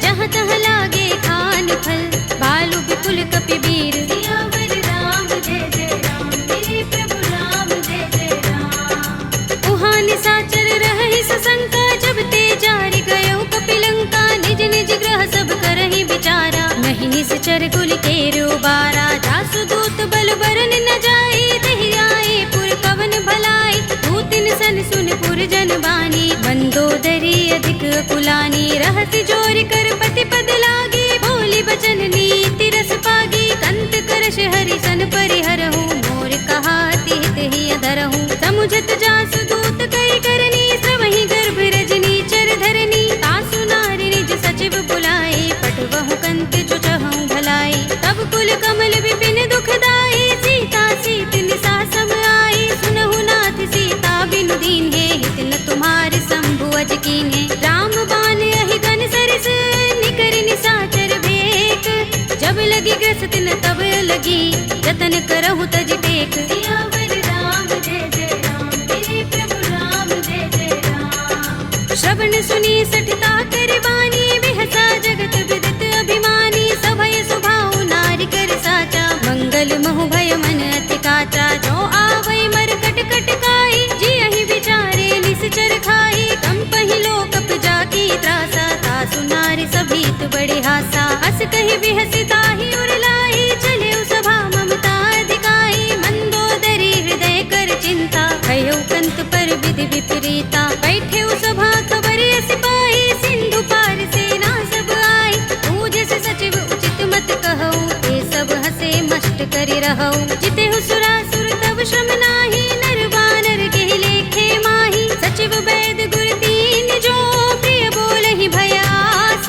जहाँ तहाँ लागे खान फल, भालु विपुल कपि वीर। सियावर राम जय जय राम, मेरे प्रभु राम जय जय राम। उहाँ निशाचर रहहि सशंका, जब ते जारि गयो कपि लंका। निज निज ग्रह सब करहि विचारा, नहीं निश्चर कुल केरु बारा। जासु दूत बल बरन न जाई, तेहि आए पुर कवन भलाई। दूतिन सन सुन पुर जन बानी, मंदोदरी अधिक कुलानी। रहसि जोर कर पति पद लागी, बोली बचन नीति रस पागी। कंत करश हरि सन परिहरहु, मोर कहा तिहित ही अधरहु। सम समुझत जासु दूत कई करनी, श्रवहि गर्भ रजनी चर धरनी। तासु नारी निज सचिव बुलाए, पठवहु कंत जो चहु भलाई। तब कुल कमल विपिन दुखदाई, सीता सीत निसा सम आई। सुनहु नाथ सीता बिनु दीन्हे, हित न तुम्हार शंभु अज कीन्हे। राम बाण अहि गन सरिस, निकर निसाचर भेक। जब लगी ग्रस्त न तब लगी, जतन करहु तज टेक। सियावर राम जय जय राम, मेरे प्रभु राम जय जय राम। श्रवण सुनी सठता कर बानी, बिहसा जगत विदित अभिमानी। सभय सुभाउ नारी कर साचा, मंगल महु भय मन अति काचा। जो आवै मरकट कट काई, जियहि विचारे निश्चर खाई। कंपहि लोकप जाकी त्रासा, तासु नारी सभीत बड़े हासा। हस कहि बिहसि ताहि उर लाई, चले सभा ममता अधिकाई। मंदोदरी हृदय कर चिंता, भयो कंत पर विधि विपरीता। बैठे सभा खबर यस पाई, सिंधु पार सेना सब आई। पूजस सचिव उचित मत कहऊ, ते सब हसे मष्ट करि रहऊ। जितेहु सुरासुर तब श्रम नाही, नर बानर केहि लेखे माही। सचिव वैद गुर दीन जो, प्रिय बोलहि भयास।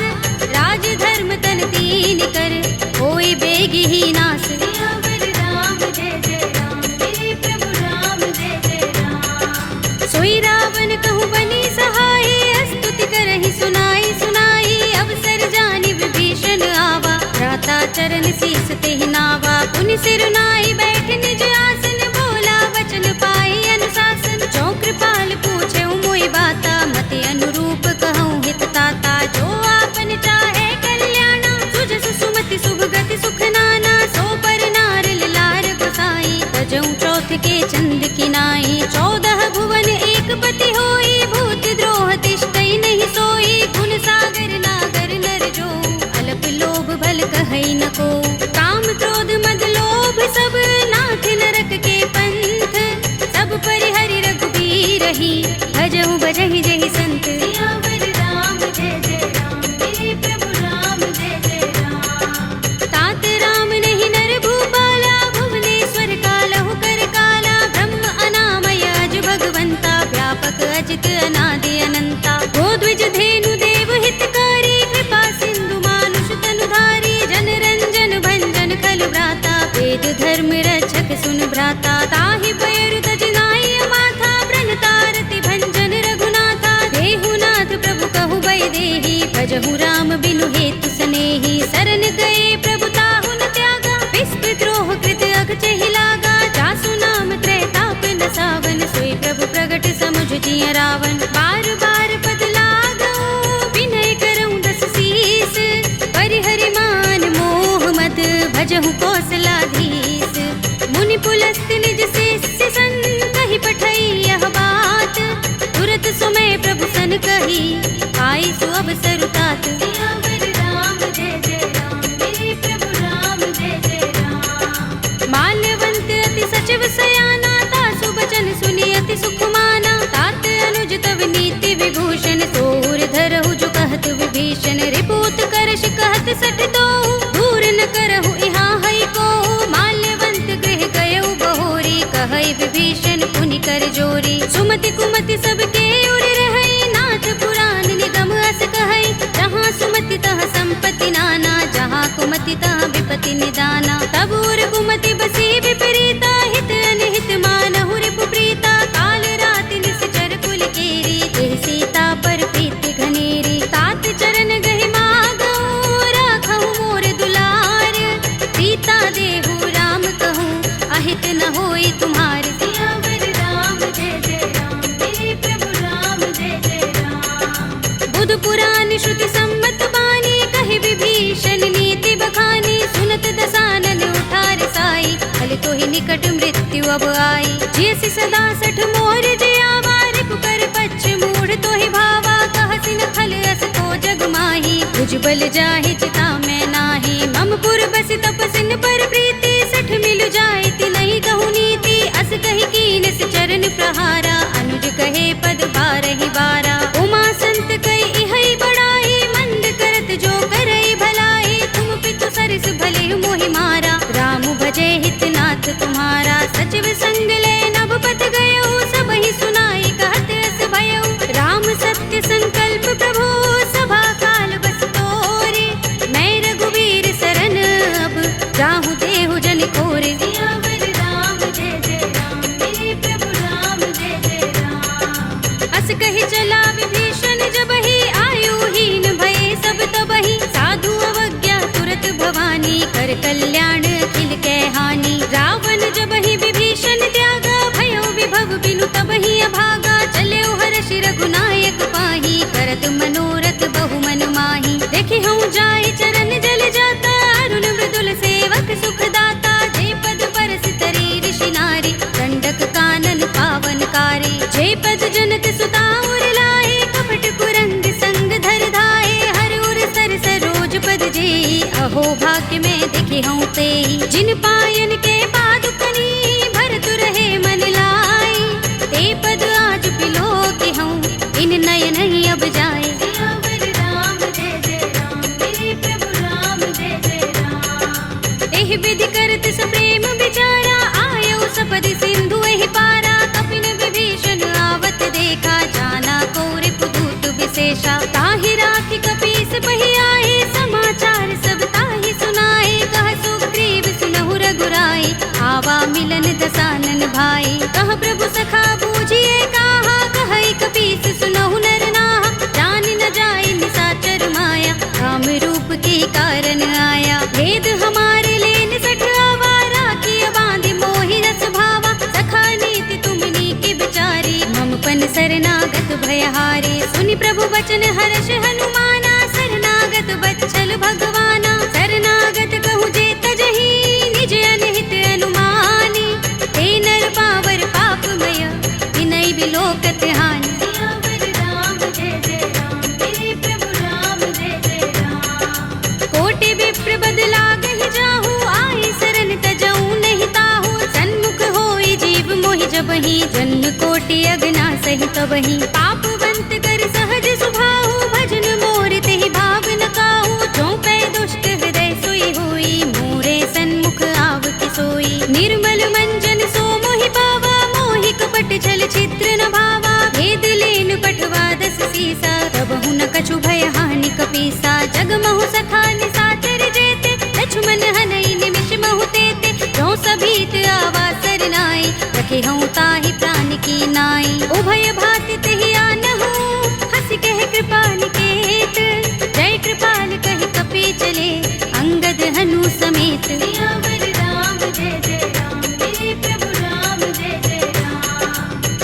राज धर्म तन दीन कर, होई बेगी ही नास। सियावर राम जय जय राम, मेरे प्रभु राम जय जय राम। सोई रावण कहु बनी सहाय, स्तुति करहि सुनाई सुनाई। अवसर जानि विभीषण आवा, भ्राता चरण शीस तेहि नावा। पुनि सिर नाई बैठ निज आसन, बोला वचन पाई अनुशासन। जो कृपाल पूछे मोहि बाता, मति अनुरूप कहूँ हित ताता। जो आपन चाहे कल्याणा, सुजस सुमति शुभ गति सुख नाना। सो पर नार लार गोसाई, तजऊ चौथ के चंद किनाई। 14 भुवन एक पति होई, भूत द्रोह तिष्ठई नहीं सोई। गुण सागर नागर नर जो, अल्प लोभ भल कहई न को। काम क्रोध मद लोभ सब, नाथ नरक के पंथ। सब परिहरि रघुबीर ही, भजहु भजहि जहि संत। सियावर राम जय जय राम, मेरे प्रभु राम जय जय राम। तात राम नहीं नर भूपाला, भुवनेश्वर कालहु कर काला। ब्रह्म अनामय अज भगवंता, व्यापक अजित अनादि अनंता। गोद्विज धेनु देव हितकारी, कृपा सिंधु मानुष तनुधारी। जन रंजन भंजन खल भ्राता, वेद धर्म रक्षक सुन भ्राता। ताहि पैरु तज नाई माथा, प्रणतारति भंजन रघुनाथा। देहु नाथ प्रभु कहु बै देहि, भजहु राम बिनु हेतु सनेहि। शरण गए प्रभु ताहु न त्यागा, विस्पद्रोह कृत अघचहि लागा। जासु नाम त्रैताप न सावन, सोई प्रभु प्रगट समुझ जिय रावण। बार बार पद लागऊ, विनय करऊँ दस शीस। परिहरि मान मोह मद, भजहु कौशलाधीश। मुनि पुलस्त निज शिष्य सन, कहि पठई यह बात। तुरत सुमय प्रभु सन कही, आई सु अवसर तात। सियावर राम जय जय राम, मेरे प्रभु राम जय जय राम। माल्यवंत अति सचिव सयाना, तासु बचन सुनि अति सुख माना। तात अनुज तव नीति विभूषण, सोर धरहु जो कहत विभीषण। रिपुत करश कहत सठ दोहु, दूर न करहु इहाँ हई को। माल्यवंत गृह गयउ बहोरी, कहई विभीषण पुनि कर जोरी। सुमति कुमति सबके उर रहई, नाथ पुराण निगम अस कहई। जहाँ सुमति तहाँ संपत्ति नाना, जहाँ कुमति तहाँ विपत्ति निदाना। तब उर कुमति बसी विपरीता, हित अनहित मानहु रिपु प्रीता। काल राति निश्चर कुल केरी, देह सीता पर प्रीति घनेरी। तात चरण गहि मागऊ, राखहु मोर दुलार। सीता देहु राम कहूँ, अहित न होई तुम्हार। सियावर राम जय जय राम, मेरे प्रभु राम जय जय राम। बुध पुराण श्रुति सम्मत बानी, कहि विभीषण नीति बखानी। सुनत दसानन उठार साई, फल तोहि निकट मृत्यु अब आई। जियसि सदा सठ मोर जियावा, रिपु कर पच्छ मूढ़ तोहि भावा। कहसि न खल अस को जग माही, तुझ बल जाहि चिता मैं नाही। मम पुर बसि तपसिन पर प्रीति, सठ मिलु जायति नहीं कहु नीति। अस कहि कीनस चरण प्रहारा, अनुज कहे पद बारहि बारा। उमा संत कई इहै बड़ाई, मंद करत जो करई भलाई। तुम पितु सरिस भले मोहि मारा, राम भजे हित नाथ तुम्हारा। सचिव संग ले नभ पथ गयो, सब कही चला विभीषण जबहि आयुहीन भये सब तबहि साधु अवज्ञा तुरत भवानी कर कल्याण अखिल कै हानि। रावण जबहि विभीषण त्यागा भयो विभव बिनु तबहि अभागा चले हर्षि रघुनायक पाहि करत मनोरथ बहु मन माहि। देखि हूँ जाय चरण जल जाता अरुण मृदुल सेवक सुख दाता जे पद परस तरी ऋषि नारी दंडक कानन पावनकारी। जे पद जनक सुता उर लाए कपट कुरंग संग धर धाए हर उर सर सरोज पद जेई अहो भाग्य में देखे हूँ तेई। जिन पायन के पादुकनी भरत रहे मन लाई ते पद आज पिलो के हूँ इन नयन ही अब जाए। एहि विधि करत सप्रेम विचारा आयो सपदि सिंधु एहि पारा। कपिन विभीषण आवत देखा जाना कौरि पुदूत विशेषा। ताहि राखि कपीस पहि आए समाचार सब ताहि सुनाए कह सुग्रीव सुनहु रघुराई आवा मिलन दसानन भाई। कह प्रभु सखा बूझिए काहा कहई कपीस सुनहु नर नाहा जान न जाय निशाचर माया काम रूप के कारण आया। भेद हमारे लेन सठ आवारा किया बांधि मोहि रस भावा सखा नीति तुमनी के बिचारी ममपन शरणागत भयहारी। सुनि प्रभु वचन हर्ष हनुमाना शरणागत बच्चल भगवाना। शरणागत कहूँ जे तजहि निज अनहित अनुमानी ते नर पावर पापमय विनय बिलोकत हानि। कोटि विप्र बदला गहि जाहू आए शरण तजऊ नहीं ताहू। सन्मुख होई जीव मोहि जबहि जन्म कोटि अगना सहि तबहि। पापवंत कर सहज सुभाहु भजन मोर तेहि भाव न काहू। जो पै दुष्ट हृदय सोई होई मोरे सन्मुख आव कि सोई। निर्मल मंजन सो मोहि पावा मोहि कपट छल चित्र न भावा। भेद लेन पठवा दस सीसा तबहु न कछु भय हानि कपीसा। जगमहु सखा निशाचर जेते लक्ष्मण हनई निमिष महु तेते। जो सभीत आवा सरनाई रखे हूँ ताहि प्राण की नाई। उभय भाति तेहि आनहु हंसी कह कृपाल केत जय कृपाल कहि कपी चले अंगद हनु समेत।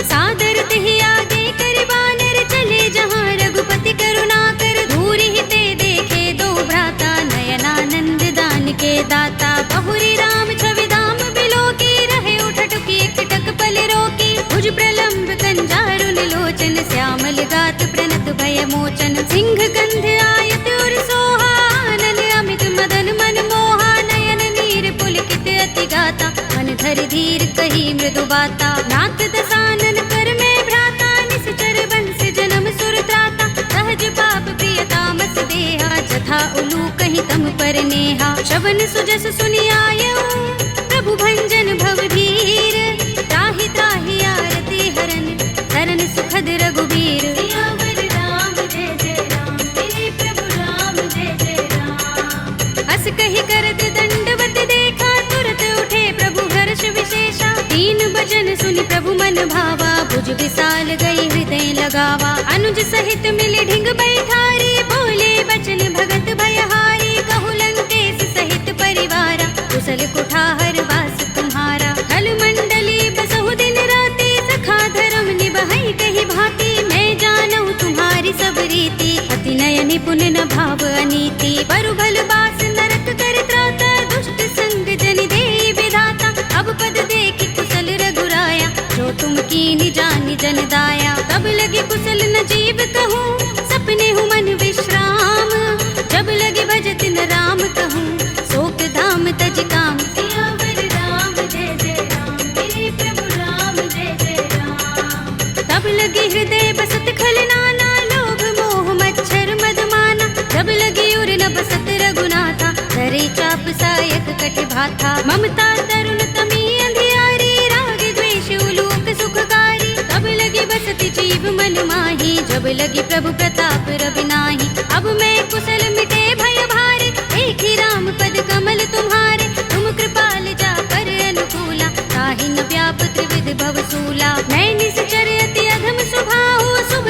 सादर तेहि आगे कर बानर चले जहाँ रघुपति करुणा कर। धूरि ते देखे दो भ्राता नयनानंद दान के दाता। बहुरी राम छवि धाम बिलो की रहे उठटुकी एकटक पल रोकी। भुज प्रलंब कंजारुन लोचन श्यामल गात प्रणत भय मोचन। सिंह कंध आयत उर सोहा आनन अमित मदन मन मोहा। नयन नीर पुलकित अति गाता मन धर धीर कही मृदु बाता। नाथ दसानन कर में भ्राता निश्चर बंस जन्म सुर त्राता। सहज पाप प्रिय तामस देहा जथा उलू कहीं तम पर नेहा। श्रवण सुजस सुनि आयऊ प्रभु भंजन भव धीर त्राहि त्राहि आरती हरन शरण सुखद रघुबीर। हस कहि करत दंडवत देखा तुरत उठे प्रभु हर्ष विशेषा। तीन बचन सुनि प्रभु मन भावा भुज विशाल गई हृदय लगावा। अनुज सहित मिले ढिंग बैठारी बोले बचन भगत भयहारी। कहु लंकेश सहित परिवारा कुशल कुठार वास तुम्हारा। खल मंडली बसहु दिन राति सखा धर्म निबहै कही भांति। मैं जानहु तुम्हारी सब रीति अति नय निपुण न भाव अनीति। बरु भल बास नरक कर त्राता दुष्ट संग जन देई विधाता। अब पद देखि कुशल रघुराया जो तुम कीनि जानि जन दाया। तब लगे कुशल न जीव कहूँ सपने हूँ मन विश्राम। जब लगे भजत न राम कहूँ शोक धाम तज काम। तब लगे हृदय बसत खल नाना लोभ मोह मच्छर मद माना। जब लगे उर न बसत रघुनाथा धरे चाप सायक कट भाथा। ममता तरुण तमी अंधियारी राग द्वेष उलूक सुखकारी। तब लगे बसत जीव मन माही जब लगे प्रभु प्रताप रवि नाही। अब मैं कुशल मिटे भय भारे एक ही राम पद कमल तुम्हारे। तुम कृपाल जा पर अनुकूला ताहि न व्याप त्रिविध भव सूला। मैं निश्चर अति अधम स्वभाव शुभ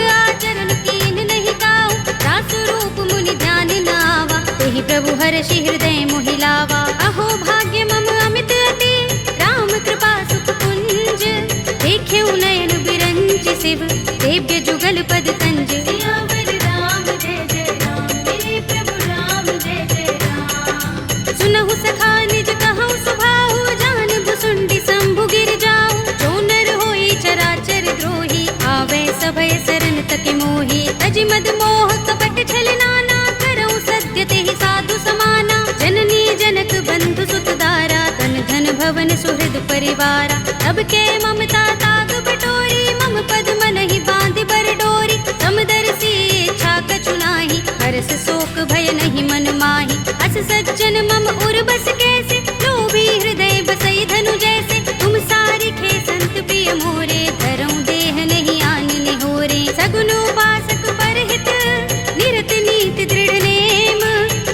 सेव्य जुगल पद कंज। सियावर राम जय जय राम, मेरे प्रभु राम जय जय राम। सुनहु सखा निज कहु सुभाहु, जान भुसुंडी शंभु गिर जाऊ। जो नर होई चराचर द्रोही, आवे सभय शरण तके मोही। तज मद मोह कपट छल नाना, करऊं सत्य तेहि साधु समाना। जननी जनक बंधु सुत दारा, तन धन भवन सुहृद परिवारा। तब के ममता ताग बटोरी, मम पद मन ही बांध बर डोरी। समदर्शी इच्छा कछु नाही, हरस शोक भय नहीं मन माही। अस सज्जन मम उर बस कैसे, लोभी हृदय बसई धनु जैसे। तुम सारिखे संत प्रिय मोरे, धरऊं देह नहीं आन निहोरे। सगुन उपासक परहित, निरत नीति दृढ़ नेम।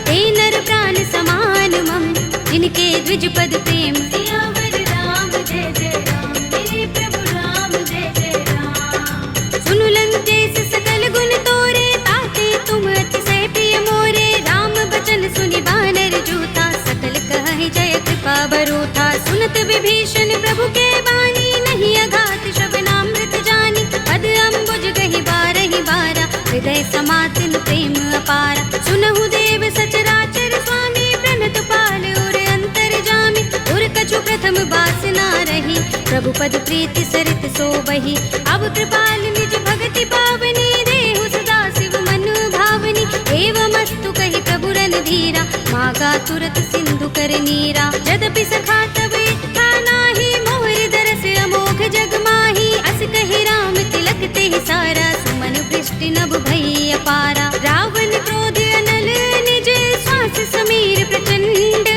ते नर प्राण समान मम, जिनके द्विज पद प्रेम। सियावर राम जय जय राम, मेरे प्रभु राम जय जय राम। सुनु लंकेश सकल गुण तोरे, ताते तुम अतिशय प्रिय मोरे। राम बचन सुनि बानर जूथा, सकल कहहि जय कृपा बरूथा। सुनत विभीषण प्रभु के बानी, नहीं अघात श्रवणामृत जानी। पद अम्बुज गहि बारहि बारा, हृदय समातिन प्रेम अपारा। सुनहु देव सचराचर स्वामी, प्रणत पाल उर अंतर जामी। उर कछु प्रथम बासना रही, प्रभु पद प्रीति सरित सोबहि। अब कृपाल निज भगति पावनी, देहु सदा शिव मन भावनी। एवमस्तु कहि प्रभु रणधीरा, मागा तुरत सिंधु कर नीरा। यद्यपि सखा तब इच्छा नाही, मोहि दरस अमोघ जग माही। अस कहि राम तिलक तेहि सारा, सुमन वृष्टि नभ भई अपारा। रावण क्रोध अनल निज, श्वास समीर प्रचंड।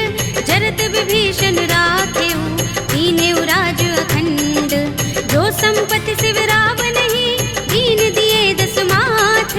जरत विभीषण राखेउ, दीनेउ राज अखंड। जो संपत्ति शिव रावण ही, दीन दिए दस माथ।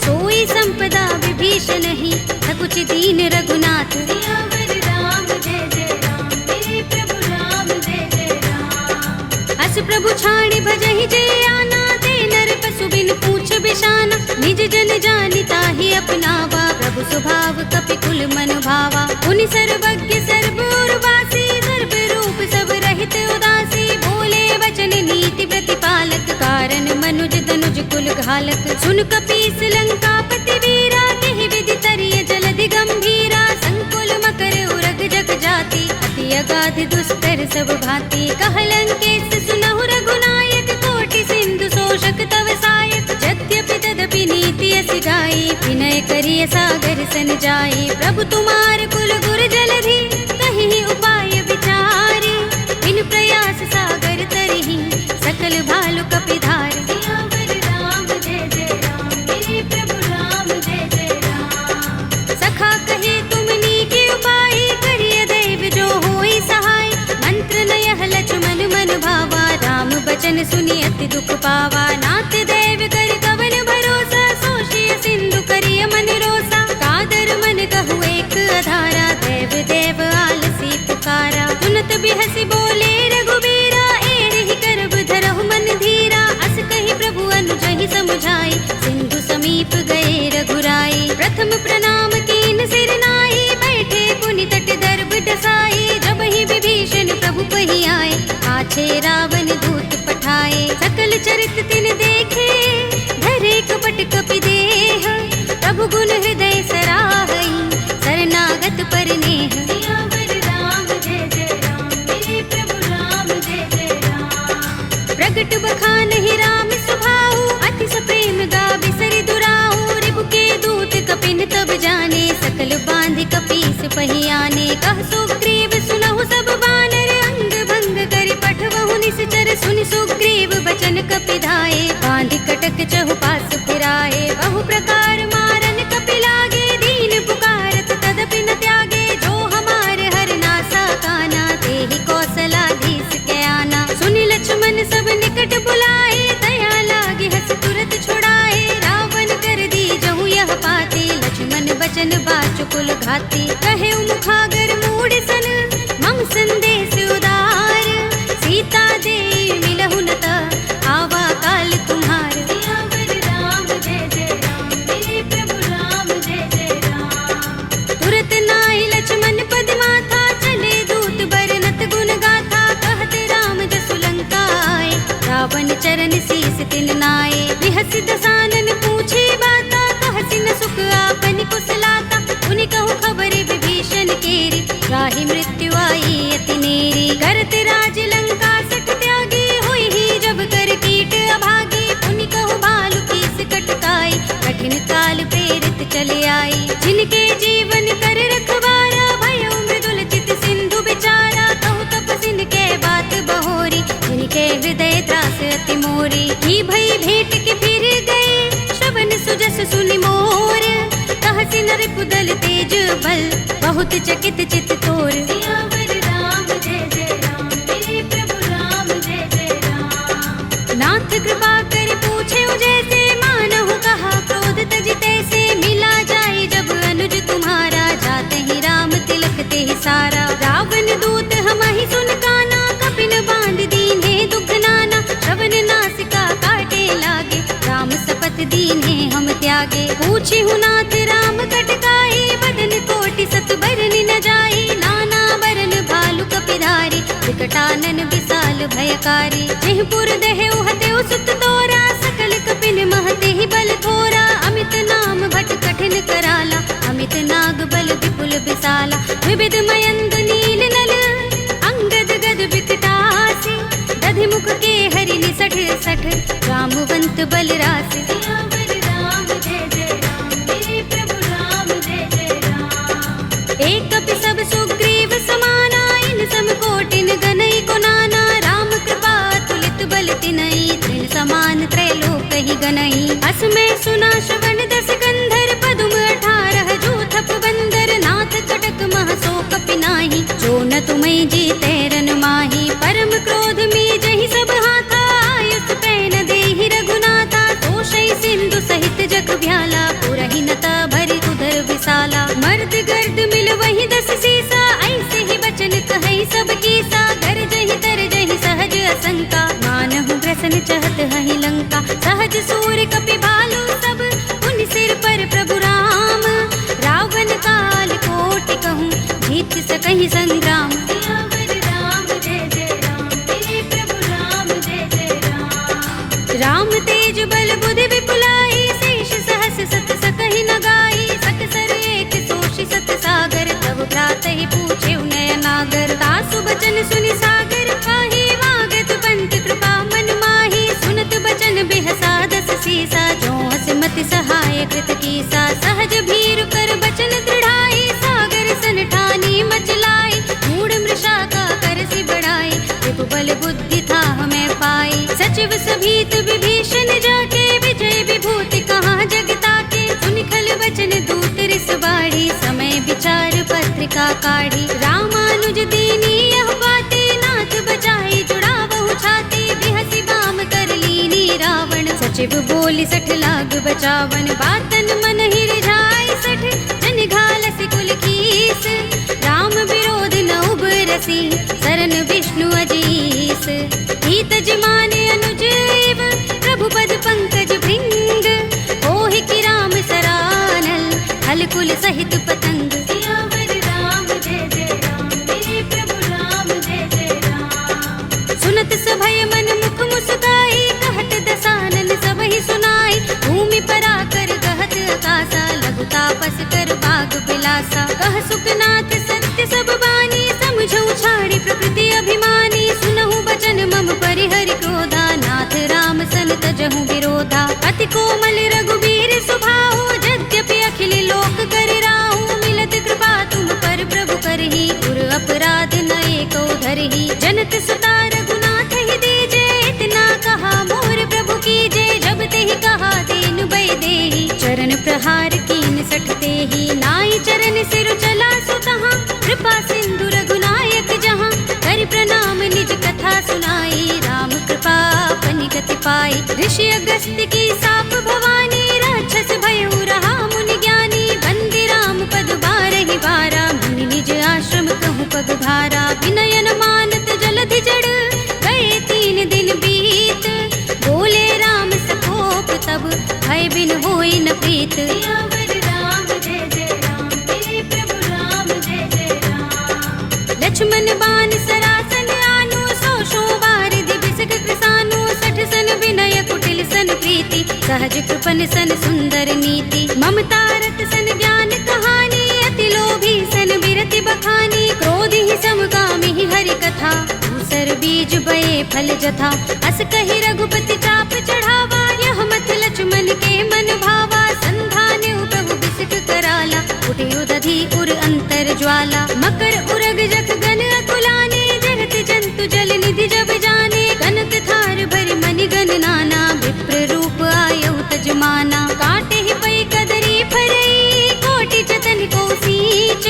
सोई संपदा विभीषण ही, सकुच दीन रघुनाथ। सियावर राम जय जय राम, मेरे प्रभु राम जय जय राम। अस प्रभु छाड़ी भजहि जय आना, ते नर पशु बिन पूछ बिशाना। निज जन जानि ताहि अपनावा, प्रभु स्वभाव कपि कुल मन भावा। पुनि सर्वज्ञ सर्व उर्वासी, सर्व रूप सब रहित उदासी। बोले वचन नीति प्रतिपालक, कारण मनुज तनुज कुल घालक। सुन कपीस लंकापति वीरा, केहि विधि तरिय जलधि गंभीरा। संकुल मकर उरग जग जाति, अति अगाध दुस्तर सब भांति। कह लंकेश सुनहु रघुनायक, कोटि सिंधु शोषक तव सायक। यद्यपि तदपि नीति अस गाई, विनय करिय सागर सन जाई। प्रभु तुम्हार कुल गुर जलधि, कहि उपाय विचारी। बिन प्रयास सागर तरहि, सकल भालु कपिधार। सियावर राम जय जय राम, मेरे प्रभु राम जय जय राम। सखा कहे तुमनी के उपाय, करिय दैव जो होई सहाय। मंत्र नयह लक्ष्मण मन भावा, राम बचन सुनि अति दुख पावा। नाथ दैव कर कवन भरोसा, सोषिय सिंधु करिय मन रोसा। कादर मन कहु एक अधारा, देव देव आलसी पुकारा। सुनत बिहसि बोले रघुबीरा, एहि करब धरहु मन धीरा। अस कहि प्रभु अनुजहि समुझाई, सिंधु समीप गए रघुराई। प्रथम प्रणाम कीन सिर नाई, बैठे पुनि तट दर्भ डसाई। जब ही विभीषण प्रभु पहि आए, पाछे रावण दूत पठाए। सकल चरित तिन देखे, धरे कपट कपि देह। प्रभु गुण हृदय सराहई, शरणागत पर नेह। सियावर राम जय जय राम, मेरे प्रभु राम जय जय राम। प्रगट बखानहि राम सुभाऊ, अति सप्रेम गाबि सरि दुराऊ। रिपु के दूत कपिन तब जाने, सकल बांधि कपीस पहि आने। कह सुग्रीव सुनहु सब बानर, अंग भंग करि पठवहु निश्चर। सुनि सुग्रीव बचन कपिधाए, बांधि कटक चहुपास फिराए। बहु प्रकार मारन कपि लागे, दीन पुकारत तदपि न त्यागे। जो हमार हर नासा काना, तेहि कौशलाधीश के आना। सुनि लक्ष्मण सब निकट बुलाए, दया लागे हस तुरत छुड़ाए। रावण कर दी जहु यह पाती, लक्ष्मण बचन बाचुकुल घाती। कहे मुखागर मूढ़ सन, मम संदेश उदार। सीता दे मिलहु न त, आवा काल तुम्हार। सियावर राम जय जय राम, मेरे प्रभु राम जय जय राम। तुरत नाहि लक्ष्मण पद माथा, चले दूत बरनत गुण गाथा। कहत राम जसु लंका आए, रावण चरण शीस तिन नाए। दसानन पूछे बाता, कहसी न सुख आपन कुशलाता। उनि कहु खबर विभीषण केरी, राहि मृत्यु आई अति नेरी। करत राज लंका सठ त्यागी, हुई ही जब कर कीट अभागी। उनि कहु भालु कीस कटकाई, कठिन काल प्रेरित चले आई। जिनके जीवन कर रखवारा, भयो मृदुल चित सिंधु बिचारा। कहु तपसिन के बात बहोरी, जिनके हृदय त्रास अति मोरी। की भई भेंट के फिर गए, श्रवण सुजस सुनि मोर। कहसी नर कुदल तेज बल, बहुत चकित चित तोर। सियावर राम जय जय राम, मेरे प्रभु राम जय जय राम। नाथ कृपा कर पूछे जैसे, मानहु कहा क्रोध तज तैसे। मिला जाए जब अनुज तुम्हारा, जाते ही राम तिलक ते सारा। रावण दूत हमहि सुन काना, कपिन बांध दीन्हे दुख नाना। श्रवण नासिका काटे लागे, राम सपत दीन्हे हम त्यागे। पूछिहु नाथ राम कटकाई, बदन कोटि सत बरनि न जाई। नाना बरन भालु कपिधारी, विकटानन विशाल भयकारी। जेहपुर देहु हतेउ सुत तोरा, सकल कपिन महते ही बल थोरा। अमित नाम भट कठिन कराला, अमित नाग बल विपुल विशाला। विविध मयंग नील नल, अंगद गद विकटासी। दधि मुख के हरि निसठ सठ, रामवंत बल रासि। सियावर राम जय जय राम, मेरे प्रभु राम जय जय राम। एक कपि सब सुग्रीव समाना, इन सम कोटिन गनई को नाना। राम कृपा तुलित बल तिनई, तृण समान त्रैलोक ही गनई। अस में सुना श्रवण दस गंधर, पदुम 18 जूथप बंदर। नाथ कटक मह सो कपि नाही, जो न तुम्हें जीते रन माही। परम क्रोध में जहि सब हाथा, आयुष पैन देहि रघुनाथा। तोषै सिंधु सहित जग भ्याला, पुरहि नता भरि उदर विशाला। मर्द गर्द मिल वही 10 सीसा, ऐसे ही बचन कहै सब कीसा। गरजहि तरजहि सहज असंका, मानहु ग्रसन चहत हहि लंका। सहज सूर कपि भालु सब, उन सिर पर प्रभु राम। रावण काल कोटि कहूँ, जीत सकहि संग्राम। सियावर राम जय जय राम, मेरे प्रभु राम जय जय राम। राम तेज बल बुद्धि विपुलाई, शेष सहस सत सकहि न गाई। सकसर एक सोषि सत सागर, तब भ्रातहि पूछे नयनागर। तासु बचन सुनि सागर पाहि, मागत पंत कृपा मन माहि। सुनत बचन बिहसा 10 सीसा, जो हस मति सहाय कृत कीसा। सहज भीरु कर बचन दृढ़ाई, सागर सन ठानी मचलाई। मूढ़ मृषा का करसि बढ़ाई, विभु बल बुद्धि था हमें पाई। सचिव सभीत विभीषण जाके, विजय विभूति कहाँ जग ताके। सुनि खल बचन दूत रिस बाढ़ी, समय विचार पत्रिका काढ़ी। रामानुज दीनी यह बाते, नाथ बचाई जुड़ावहु छाती। बिहसि बाम कर लीनी रावण, सचिव बोली 60 लाग बचावन। बातन मन ही रिझाई 60, जन घालसि कुल कीस। राम विरोध न उबरसी, सरन विष्णु अजीस। हित जिमाने अनुजीव, प्रभु पद पंकज भृंग। ओहि की राम सरानल, हल कुल सहित पतंग। सियावर राम जय जय राम, मेरे प्रभु राम जय जय राम। सुनत सभय मन मुख मुस्काई, कहत दसानन सबहि सुनाई। भूमि पराकर गहत आकाशा, लघु तापस कर बाग बिलासा। कह सुखनाथ सत्य सब बानी, समझौ छाड़ी प्रकृति अभिमानी। सुनहु बचन मम परिहरि क्रोधा, नाथ राम सन तजहु विरोधा। अति कोमल रघुबीर सुभाहु, यद्यपि अखिल लोक कर राहु। मिलत कृपा तुम पर प्रभु करही, पुर अपराध न एको धरही। जनत सुता रघुनाथ ही दीजे, इतना कहा मोर प्रभु कीजे। जब तेहि कहा दीन बै देहि, चरण प्रहार कीन 60 तेहि। नाई चरण सिर चला सुतहाँ, कृपा सिंधु रघुनायक जहाँ। कर प्रणाम निज कथा सुनाई, राम कृपा अपनि गति पाई। ऋषि अगस्त्य की साप भवानी, राक्षस भयउ रहा मुनि ज्ञानी। बंदी राम पद बारहि बारा, मुनि निज आश्रम कहूँ पग भारा। विनयन मानत जलधि जड़, गए 3 दिन बीत। बोले राम सकोप तब, भय बिन होई न प्रीत। सियावर राम जय जय राम, मेरे प्रभु राम जय जय राम। लक्ष्मण बान सरासन आनो, 100 बार दिबिसक कृसानो। 60 सन विनय कुटिल सन प्रिय, प्रीति, सहज कृपन सन सुंदर नीति, ममता रत सन ज्ञान कहानी, अति लोभी सन बिरति बखानी, क्रोध ही समगामी ही हरि कथा, दूसर बीज बये फल जथा, अस कहि रघुपति चाप चढ़ावा, यह मत लक्ष्मण के मन भावा, संधान प्रभु बिसिक कराला, उठे उदधि उर अंतर ज्वाला, मकर उरग जख गन अकुलाने, जरत जंतु जल निधि जब जाने, कनक थार भरि मनि गण नाना, विप्र रूप आयौ तजमाना, काटे ही पै कदरी फरई, कोटि जतन को सींच,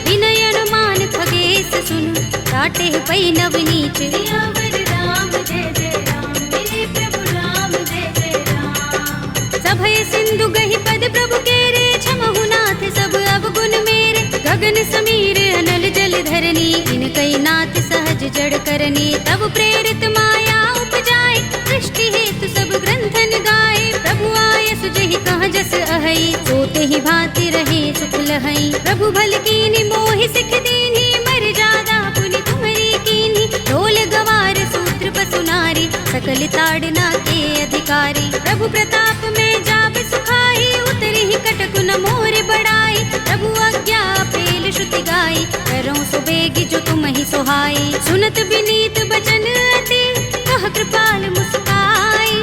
विनय अनुमान खगेश सुन, काटे ही पै नवनीच। सियावर राम जय जय राम, मेरे प्रभु राम जय जय राम। सभय सिंधु गहि पद प्रभु केरे, छमहु नाथ सब अवगुण मेरे, गगन समीर अनल जल धरनी, इनकई नाथ सहज जड़ करनी, तब प्रेरित माया उपजाए, सृष्टि हेतु सब ग्रंथन गाए, प्रभु आय सुजहि कहाँ जस अहै, सोते ही भांति रहे सुख लहै, प्रभु भल कीन्ही मोहि सिख दीन्ही, मर जादा पुनि तुम्हरी कीन्ही, ढोल गवार सूत्र पसु नारी, सकल ताड़ना के अधिकारी, प्रभु प्रताप में जाब सुखाई, उतरी ही कटक न मोर बढ़ाई, प्रभु आज्ञा पेल श्रुति गाई, करो सो बेगी जो तुम ही सोहाई, सुनत विनीत बचन अति, कह कृपाल मुस्काई,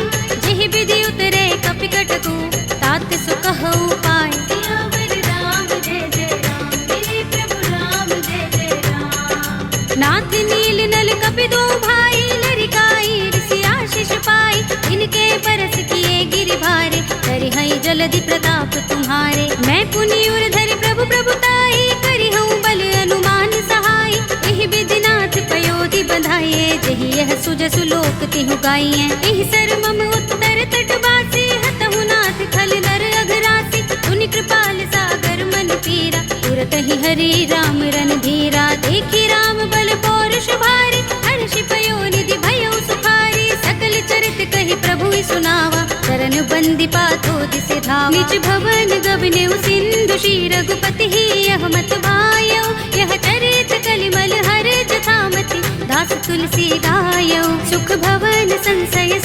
जेहि विधि उतरे कपि कटकु, तात सो कहु पाय। सियावर राम जय जय राम, मेरे प्रभु राम जय जय राम। नाथ नील नल कपि दो भाई, लरिकाई ऋषि आशीष पाई, इनके बरस किए गिरि भारे, करिहई जलधि प्रताप तुम्हारे, मैं पुनि उर धरि प्रभु प्रभुताई, करिहऊँ बल अनुमान सहाय, एहि विधि नाथ पयोधि बधाइए, जेहि यह सुजसु लोक तिहु गाइए, एहि सर मम उत्तर तट बासी, हतहु नाथ खल नर अघरासी, सुनि कृपाल सागर मन पीरा, तुरत ही हरि राम रन धीरा, देखी राम बल पौरुष भारी, हर्षि पयो निधि भयो सुखारी, सकल चरित कहि प्रभु सुनावा, चरण बंदी पाथो दिसे धावा, निज भवन गबनेउ सिंधु श्री रघुपति ही यह मत भायो, यह चरित कलिमल हर जथामति, दास तुलसी गायो, सुख भवन संशय